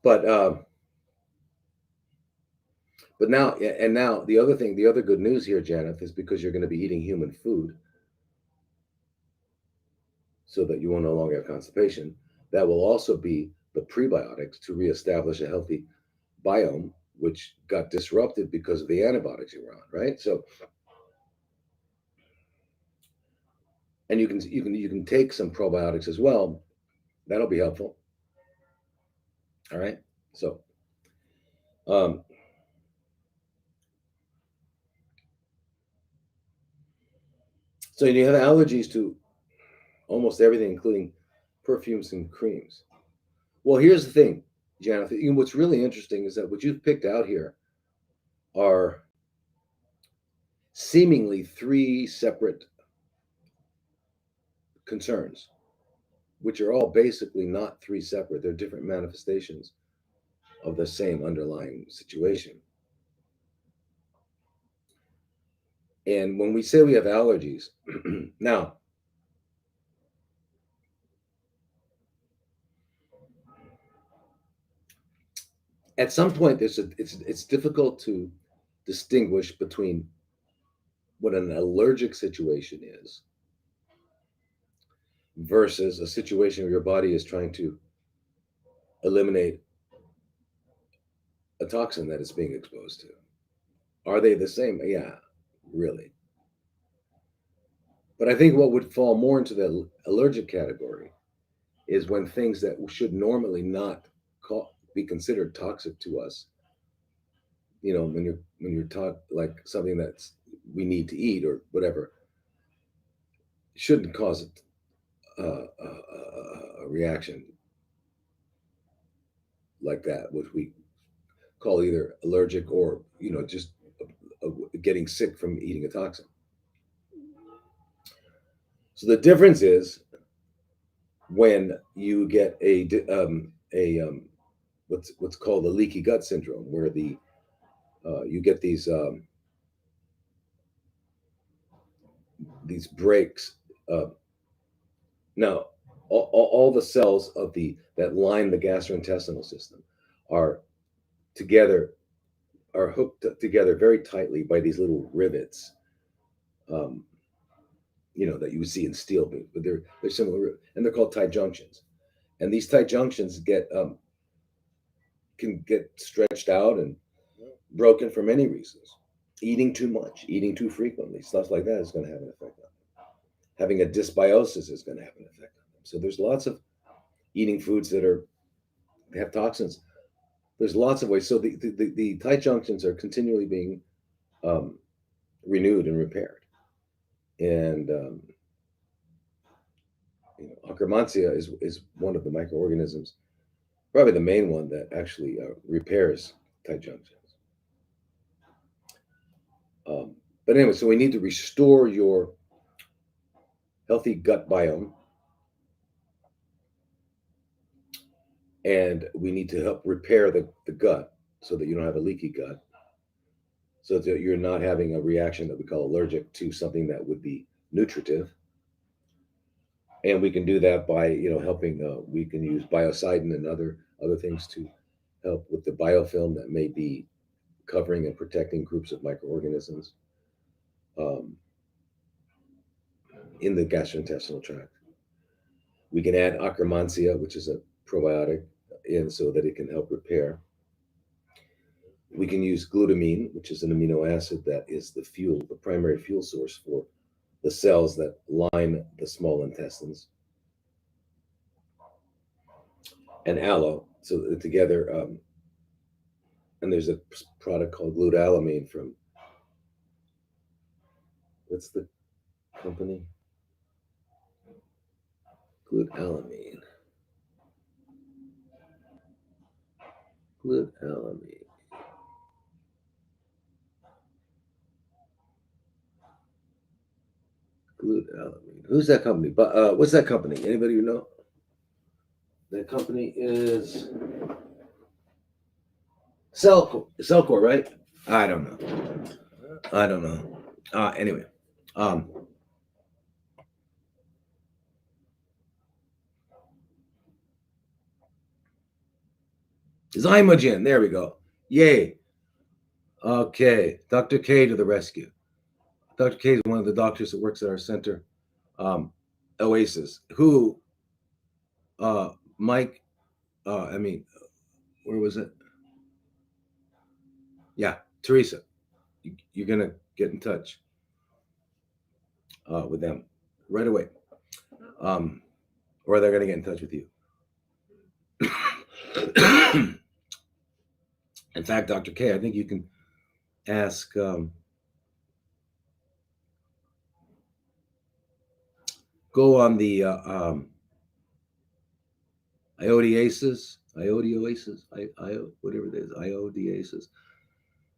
But but now, yeah, and now the other thing, the other good news here, Janet, is because you're going to be eating human food, so that you will no longer have constipation. That will also be the prebiotics to reestablish a healthy biome, which got disrupted because of the antibiotics you were on, right? So, and you can take some probiotics as well. That'll be helpful. All right. So, um, so you have allergies to almost everything, including perfumes and creams. Well, here's the thing, Jonathan. What's really interesting is that what you've picked out here are seemingly three separate concerns, which are all basically not three separate. They're different manifestations of the same underlying situation. And when we say we have allergies, now, at some point, it's difficult to distinguish between what an allergic situation is versus a situation where your body is trying to eliminate a toxin that it's being exposed to. Are they the same? Yeah, really. But I think what would fall more into the allergic category is when things that should normally not be considered toxic to us, when you're taught like something that's we need to eat or whatever, shouldn't cause a reaction like that, which we call either allergic or just getting sick from eating a toxin. So the difference is when you get a what's called a leaky gut syndrome, where you get these breaks. Uh, Now, all the cells of the that line the gastrointestinal system are together are hooked together very tightly by these little rivets, um, that you would see in steel beams, but they're similar, and they're called tight junctions. And these tight junctions can get stretched out and broken for many reasons. Eating too much, eating too frequently, stuff like that is going to have an effect on them. Having a dysbiosis is going to have an effect on them. So there's lots of eating foods that have toxins. There's lots of ways. So the tight junctions are continually being um, renewed and repaired. And Akkermansia is one of the microorganisms, probably the main one that actually repairs tight junctions. But anyway, so we need to restore your healthy gut biome, and we need to help repair the gut so that you don't have a leaky gut, so that you're not having a reaction that we call allergic to something that would be nutritive. And we can do that by helping. We can use biocidin and other things to help with the biofilm that may be covering and protecting groups of microorganisms um, in the gastrointestinal tract. We can add Akkermansia, which is a probiotic, in so that it can help repair. We can use glutamine, which is an amino acid that is the primary fuel source for the cells that line the small intestines, and aloe. So together, And there's a product called glutalamine from, what's the company? Glutalamine. Glutalamine. Glutalamine. Who's that company? But what's that company? Anybody know? That company is Cellcore, right? I don't know. I don't know. Anyway, um, Zymogen. There we go. Yay. Okay, Dr. K to the rescue. Dr. K is one of the doctors that works at our center, Oasis. Who, Mike? I mean, where was it? Yeah, Teresa. You're gonna get in touch with them right away, or they're gonna get in touch with you. In fact, Dr. K, I think you can ask. Go on the Iodiasis, whatever it is, Iodiasis,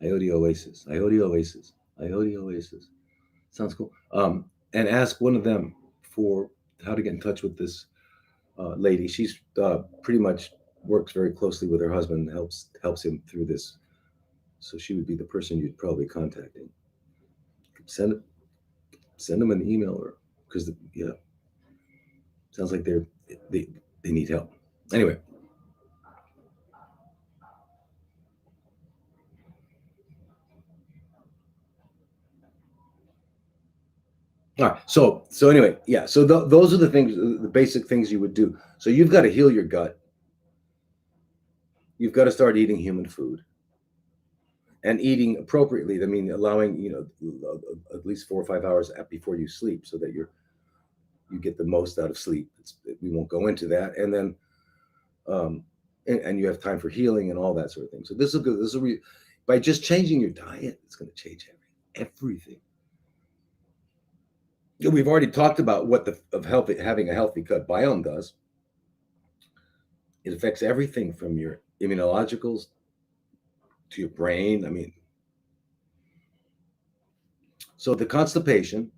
Iodioasis. Sounds cool. And ask one of them for how to get in touch with this lady. She's pretty much works very closely with her husband, helps him through this. So she would be the person you'd probably contacting. Send them an email, or because yeah, sounds like they need help. Anyway. All right. So anyway, yeah. So those are the things, the basic things you would do. So you've got to heal your gut. You've got to start eating human food, and eating appropriately. I mean, allowing at least 4 or 5 hours before you sleep, so that you get the most out of sleep. We won't go into that, and then and you have time for healing and all that sort of thing. So this will go. By just changing your diet, it's going to change everything. We've already talked about what having a healthy gut biome does. It affects everything from your immunologicals to your brain. I mean, so the constipation,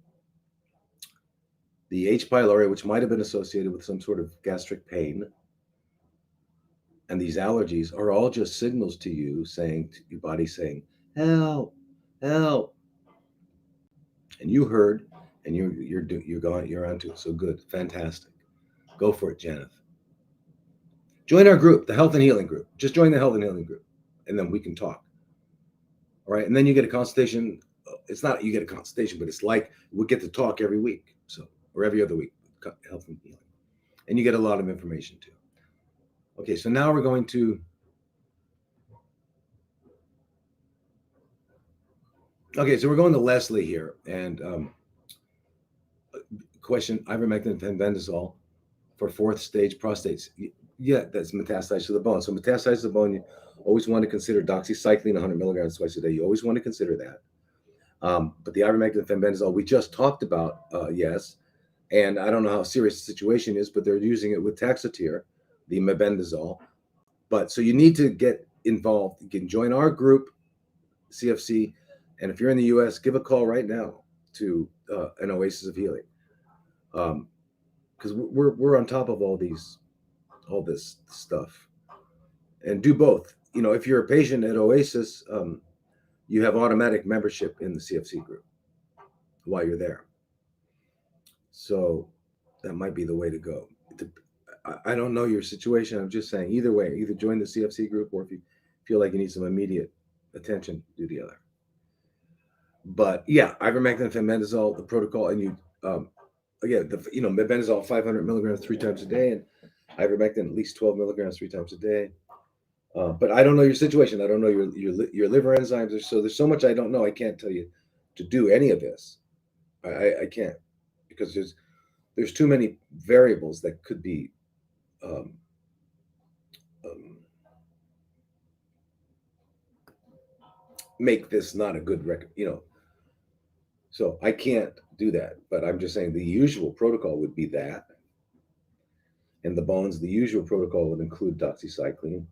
the H. pylori, which might have been associated with some sort of gastric pain, and these allergies are all just signals to you, saying, to your body saying, help, help. And you heard, and you're onto it. So good, fantastic. Go for it, Janet. Join our group, the Health and Healing group. Just join the Health and Healing group, and then we can talk. All right, and then you get a consultation. It's not you get a consultation, but it's like we get to talk every week, or every other week, Health and Healing, and you get a lot of information too. Okay, so now we're going to. Okay, so we're going to Leslie here, and question: ivermectin and fenbendazole for 4th stage prostates. Yeah, that's metastasized to the bone. So metastasized to the bone, you always want to consider doxycycline 100 milligrams twice a day. You always want to consider that. But the ivermectin and fenbendazole we just talked about, yes. And I don't know how serious the situation is, but they're using it with Taxotere, the mebendazole. But so you need to get involved. You can join our group, CFC, and if you're in the U.S., give a call right now to an Oasis of Healing, because we're on top of all this stuff, and do both. If you're a patient at Oasis, you have automatic membership in the CFC group while you're there. So that might be the way to go. I don't know your situation. I'm just saying, either way, either join the CFC group, or if you feel like you need some immediate attention, do the other. But yeah, ivermectin and fenbendazole, the protocol, and you again, mebendazole 500 milligrams 3 times a day, and ivermectin at least 12 milligrams 3 times a day. But I don't know your situation. I don't know your liver enzymes. So there's so much I don't know. I can't tell you to do any of this. I can't, because there's too many variables that could be make this not a good record, So I can't do that, but I'm just saying the usual protocol would be that. And the bones, the usual protocol would include doxycycline.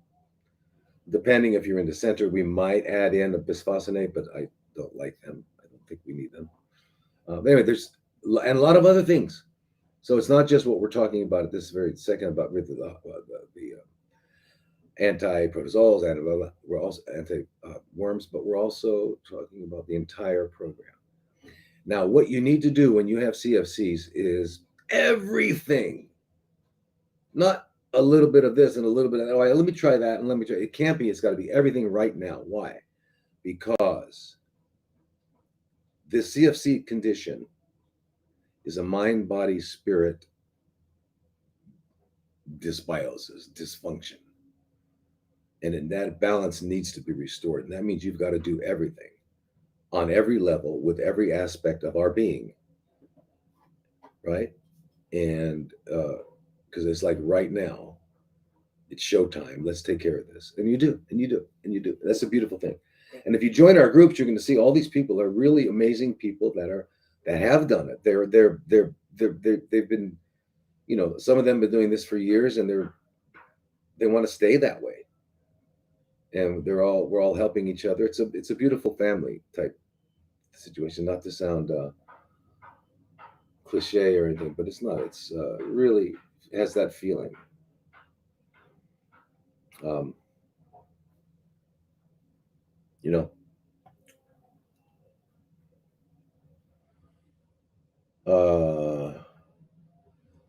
Depending if you're in the center, we might add in a bisphosphonate, but I don't like them. I don't think we need them. Anyway, and a lot of other things. So it's not just what we're talking about at this very second about the anti-protozoals, we're also anti-worms, but we're also talking about the entire program. Now, what you need to do when you have CFCs is everything, not a little bit of this and a little bit of that. Oh, let me try that and let me try. It can't be. It's got to be everything right now. Why? Because this CFC condition is a mind, body, spirit dysbiosis, dysfunction. And that balance needs to be restored. And that means you've got to do everything on every level with every aspect of our being. Right? And because it's like right now, it's showtime. Let's take care of this. And you do, and you do, and you do. That's a beautiful thing. And if you join our groups, you're going to see all these people are really amazing people that have done it. They've been, some of them have been doing this for years, and they want to stay that way. And we're all helping each other. It's a beautiful family type situation. Not to sound cliche or anything, but it's not. It's really has that feeling. Um, you know,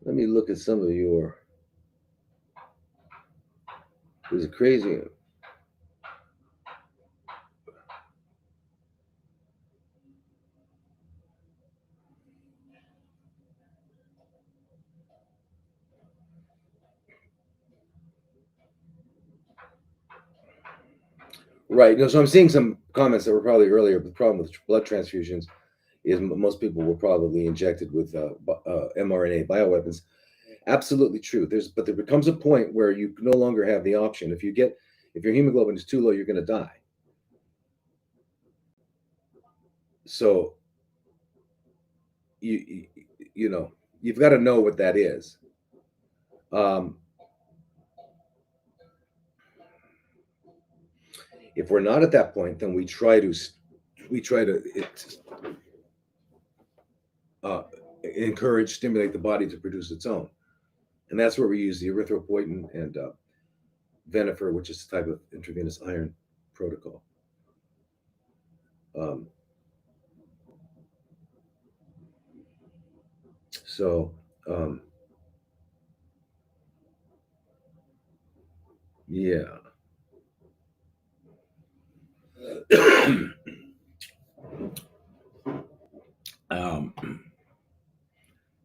let me look at some of your. It's crazy. Right. So I'm seeing some comments that were probably earlier. The problem with blood transfusions is most people were probably injected with mRNA bioweapons. Absolutely true. But there becomes a point where you no longer have the option. If your hemoglobin is too low, you're going to die. So you've got to know what that is. If we're not at that point, then we try to encourage, stimulate the body to produce its own, and that's where we use the erythropoietin and Venofer, which is a type of intravenous iron protocol. So yeah.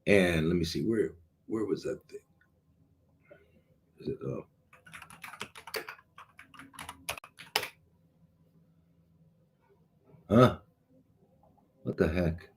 And let me see, where was that thing? Is it huh? What the heck?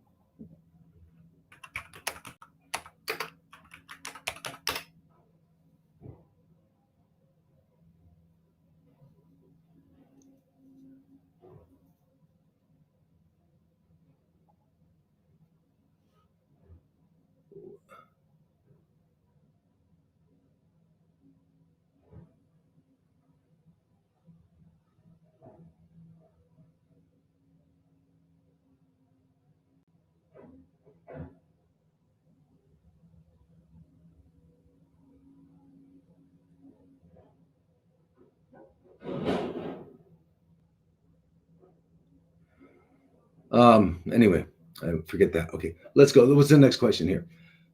Anyway, I forget that. Okay, let's go. What's the next question here?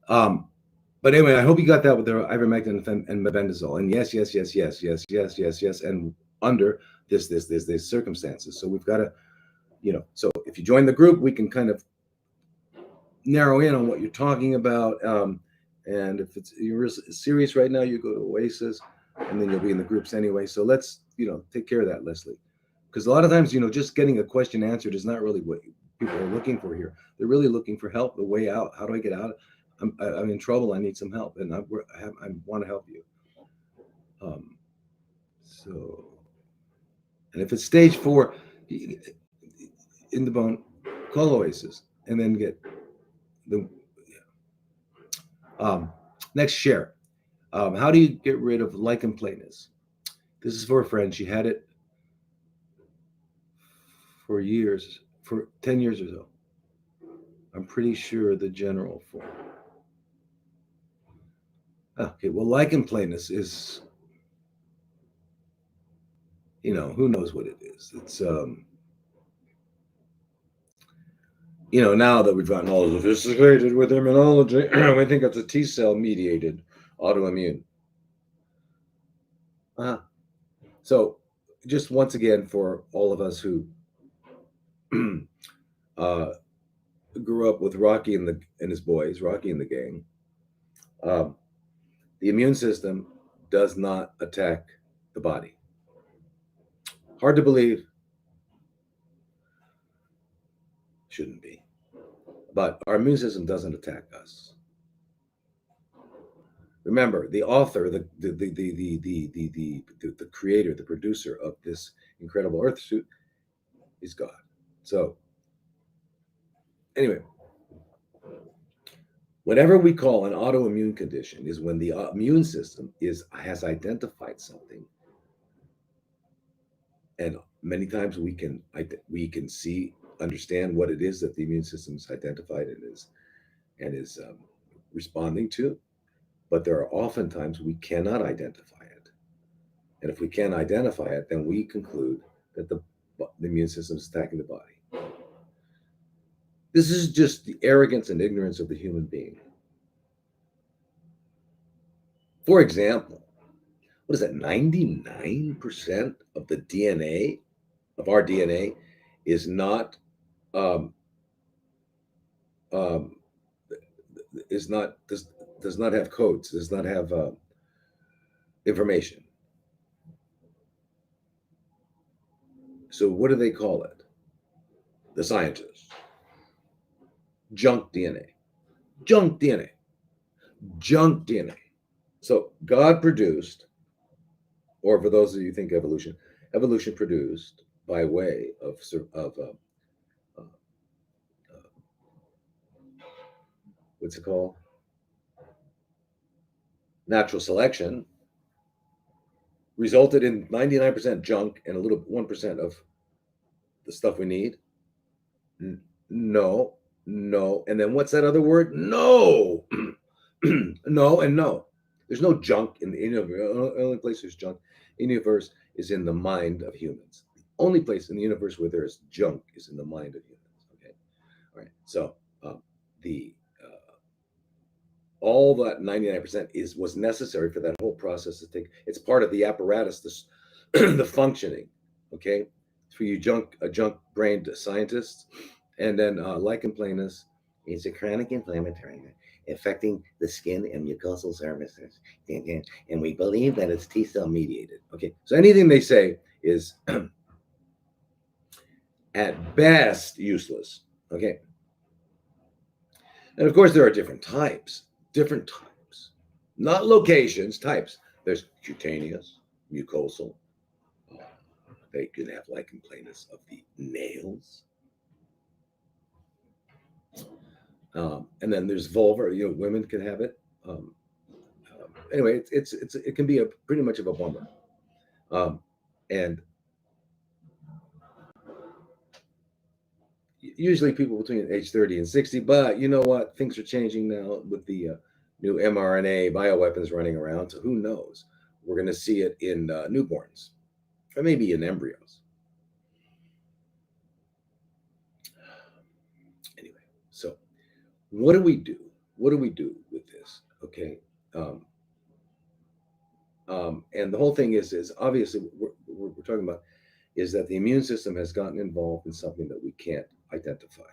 But anyway, I hope you got that with the ivermectin and mebendazole. And yes, and under this circumstances. So we've got to, so if you join the group, we can kind of narrow in on what you're talking about. And if you're serious right now, you go to Oasis, and then you'll be in the groups anyway. So let's, take care of that, Leslie. Because a lot of times, just getting a question answered is not really what people are looking for here. They're really looking for help, the way out. How do I get out? I'm in trouble. I need some help, and I want to help you. So, and if it's stage 4, in the bone, call Oasis, and then get the um, next share. How do you get rid of lichen planus? This is for a friend. She had it for years, for 10 years or so. I'm pretty sure the general form. Okay, well, lichen planus is, who knows what it is. It's, now that we've gotten all sophisticated with immunology, we think it's a T cell mediated autoimmune. Uh-huh. So, just once again, for all of us who uh, grew up with Rocky and his boys, Rocky and the gang, um, the immune system does not attack the body. Hard to believe, shouldn't be, but our immune system doesn't attack us. Remember, the author, the creator, the producer of this incredible Earth suit is God. So, anyway, whatever we call an autoimmune condition is when the immune system has identified something, and many times we can understand what it is that the immune system has identified and is responding to, but there are oftentimes we cannot identify it, and if we can't identify it, then we conclude that the immune system is attacking the body. This is just the arrogance and ignorance of the human being. For example, what is that? 99% of the DNA of our DNA is not um, um, is not does not have codes, does not have information. So what do they call it? The scientists, junk DNA, junk DNA, junk DNA. So God produced, or for those of you who think evolution produced by way of what's it called? Natural selection resulted in 99% junk and a little 1% of the stuff we need. No, no. And then what's that other word? No. No and no. There's no junk in the universe. The only place there's junk in the universe is in the mind of humans. The only place in the universe where there is junk is in the mind of humans. Okay. All right. So the all that 99% was necessary for that whole process to take. It's part of the apparatus, the functioning. Okay. For you junk brained scientists, and then lichen planus is a chronic inflammatory affecting the skin and mucosal surfaces, and we believe that it's T cell mediated. Okay, so anything they say is at best useless. Okay, and of course there are different types, not locations, types. There's cutaneous, mucosal. They can have lichen planus of the nails. And then there's vulva. Women can have it. Anyway, it can be a pretty much of a bummer. And usually people between age 30 and 60. But you know what? Things are changing now with the new mRNA bioweapons running around. So who knows? We're going to see it in newborns, or maybe in embryos. Anyway, so what do we do? What do we do with this? Okay. And the whole thing is obviously we're talking about is that the immune system has gotten involved in something that we can't identify.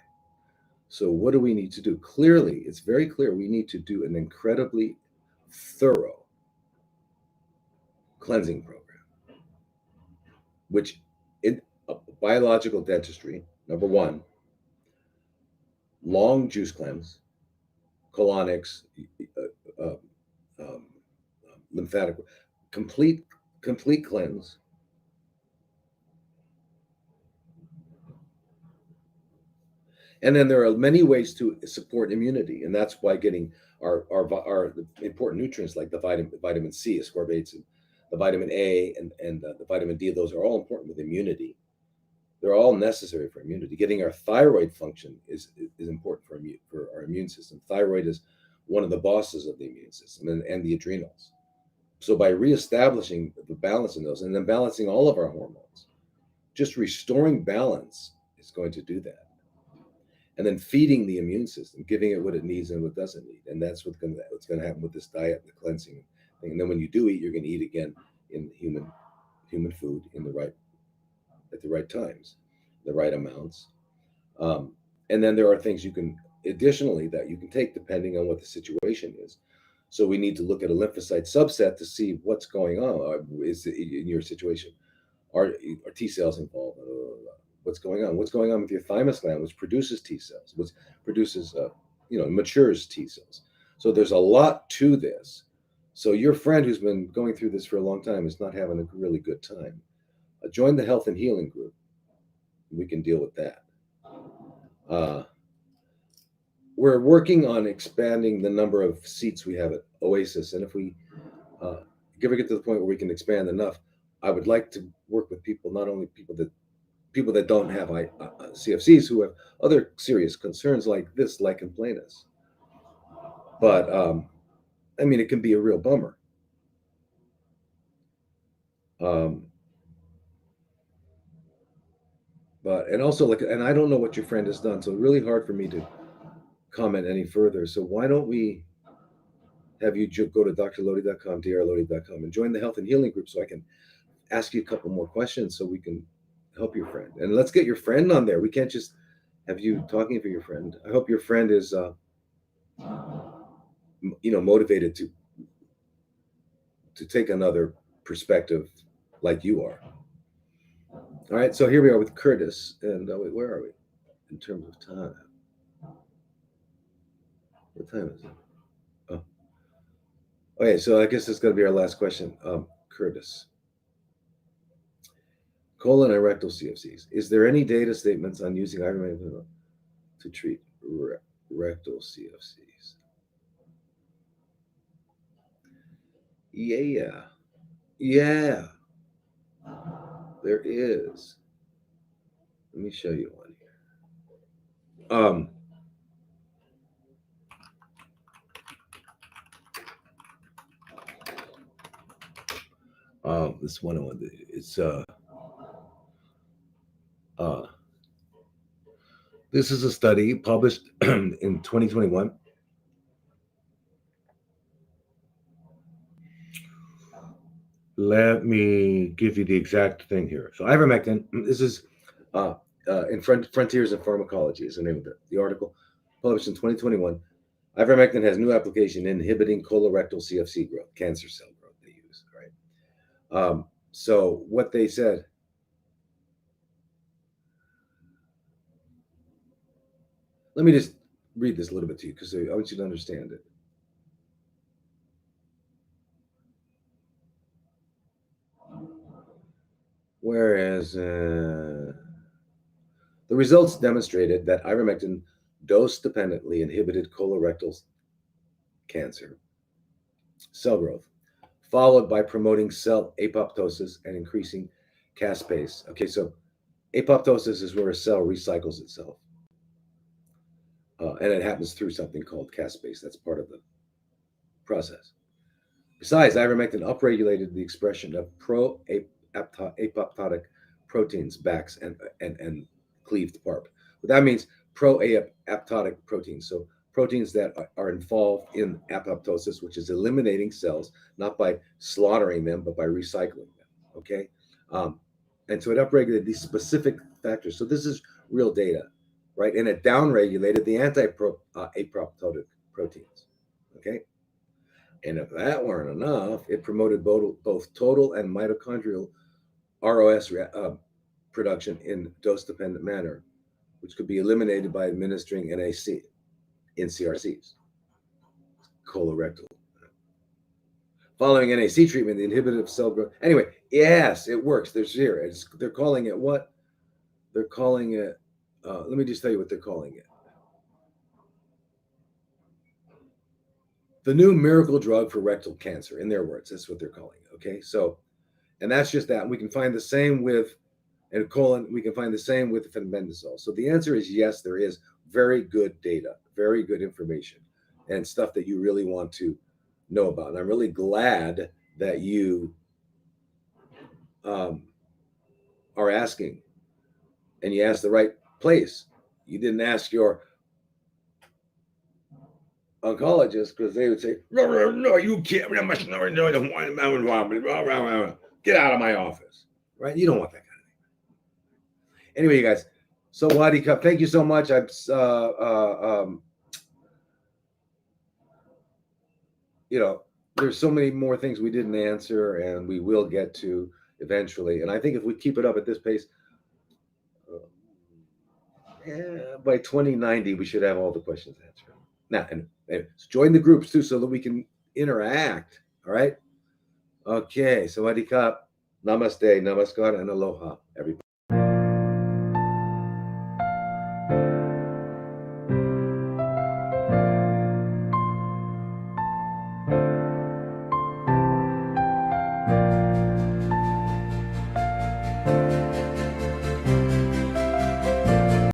So what do we need to do? Clearly, it's very clear we need to do an incredibly thorough cleansing program, which in biological dentistry, number one, long juice cleanse, colonics, uh, uh, um, lymphatic, complete cleanse, And then there are many ways to support immunity, and that's why getting our important nutrients like the vitamin C, ascorbates, and the vitamin A and the vitamin D. Those are all important with immunity. They're all necessary for immunity. Getting our thyroid function is important for our immune system. Thyroid is one of the bosses of the immune system, and the adrenals. So by reestablishing the balance in those, and then balancing all of our hormones, just restoring balance is going to do that. And then feeding the immune system, giving it what it needs and what it doesn't need. And that's what's going to happen with this diet, the cleansing thing. And then when you do eat, you're going to eat again in human food in the right at the right times, the right amounts. And then there are things you can additionally that you can take depending on what the situation is. So we need to look at a lymphocyte subset to see what's going on. Is in your situation are T cells involved? What's going on? What's going on with your thymus gland, which produces T cells, which produces matures T cells. So there's a lot to this. So your friend who's been going through this for a long time is not having a really good time. Join the health and healing group. We can deal with that. We're working on expanding the number of seats we have at Oasis, and if we ever get to the point where we can expand enough, I would like to work with people, not only people that don't have CFCs, who have other serious concerns like this lichen planus. But I mean, it can be a real bummer. And also, and I don't know what your friend has done, so it's really hard for me to comment any further. So why don't we have you go to drlodi.com, drlodi.com, and join the health and healing group so I can ask you a couple more questions so we can help your friend. And let's get your friend on there. We can't just have you talking for your friend. I hope your friend is motivated to take another perspective like you are. All right, so here we are with Curtis, and where are we in terms of time? What time is it? Oh, okay. So I guess this is going to be our last question, Curtis. Colon and rectal CFCs. Is there any data statements on using ivermectin to treat rectal CFCs? Yeah. There is. Let me show you one here. This one it's this is a study published in 2021. Let me give you the exact thing here. So ivermectin, this is in Frontiers in Pharmacology is the name of the article, published in 2021. Ivermectin has new application in inhibiting colorectal CFC growth, cancer cell growth they use, right? So what they said, let me just read this a little bit to you because I want you to understand it. Whereas the results demonstrated that ivermectin dose-dependently inhibited colorectal cancer cell growth, followed by promoting cell apoptosis and increasing caspase. Okay, so apoptosis is where a cell recycles itself. And it happens through something called caspase. That's part of the process. Besides, ivermectin upregulated the expression of pro-apoptotic proteins, BAX, and cleaved PARP. But that means pro-apoptotic proteins. So proteins that are involved in apoptosis, which is eliminating cells, not by slaughtering them, but by recycling them. Okay? And so it upregulated these specific factors. So this is real data, right? And it downregulated the anti-apoptotic proteins. Okay? And if that weren't enough, it promoted both total and mitochondrial ROS production in dose-dependent manner, which could be eliminated by administering NAC in CRCs, colorectal. Following NAC treatment, the inhibitive cell growth. Anyway, yes, it works. They're calling it what? They're calling it. Let me just tell you what they're calling it. the new miracle drug for rectal cancer, in their words. That's what they're calling it. Okay. So, and that's just that. We can find the same with, and colon, we can find the same with fenbendazole. So the answer is yes, there is very good data, very good information, and stuff that you really want to know about. And I'm really glad that you are asking, and you asked the right place. You didn't ask your oncologist because they would say, no, you can't. Get out of my office, right? You don't want that kind of thing. Anyway, you guys. So Wadi Cup, thank you so much. I'm, there's so many more things we didn't answer, and we will get to eventually. And I think if we keep it up at this pace, by 2090, we should have all the questions answered. Now, and join the groups too, so that we can interact. All right. Okay. Sawadee Kap, Namaste, Namaskar, and Aloha, everybody.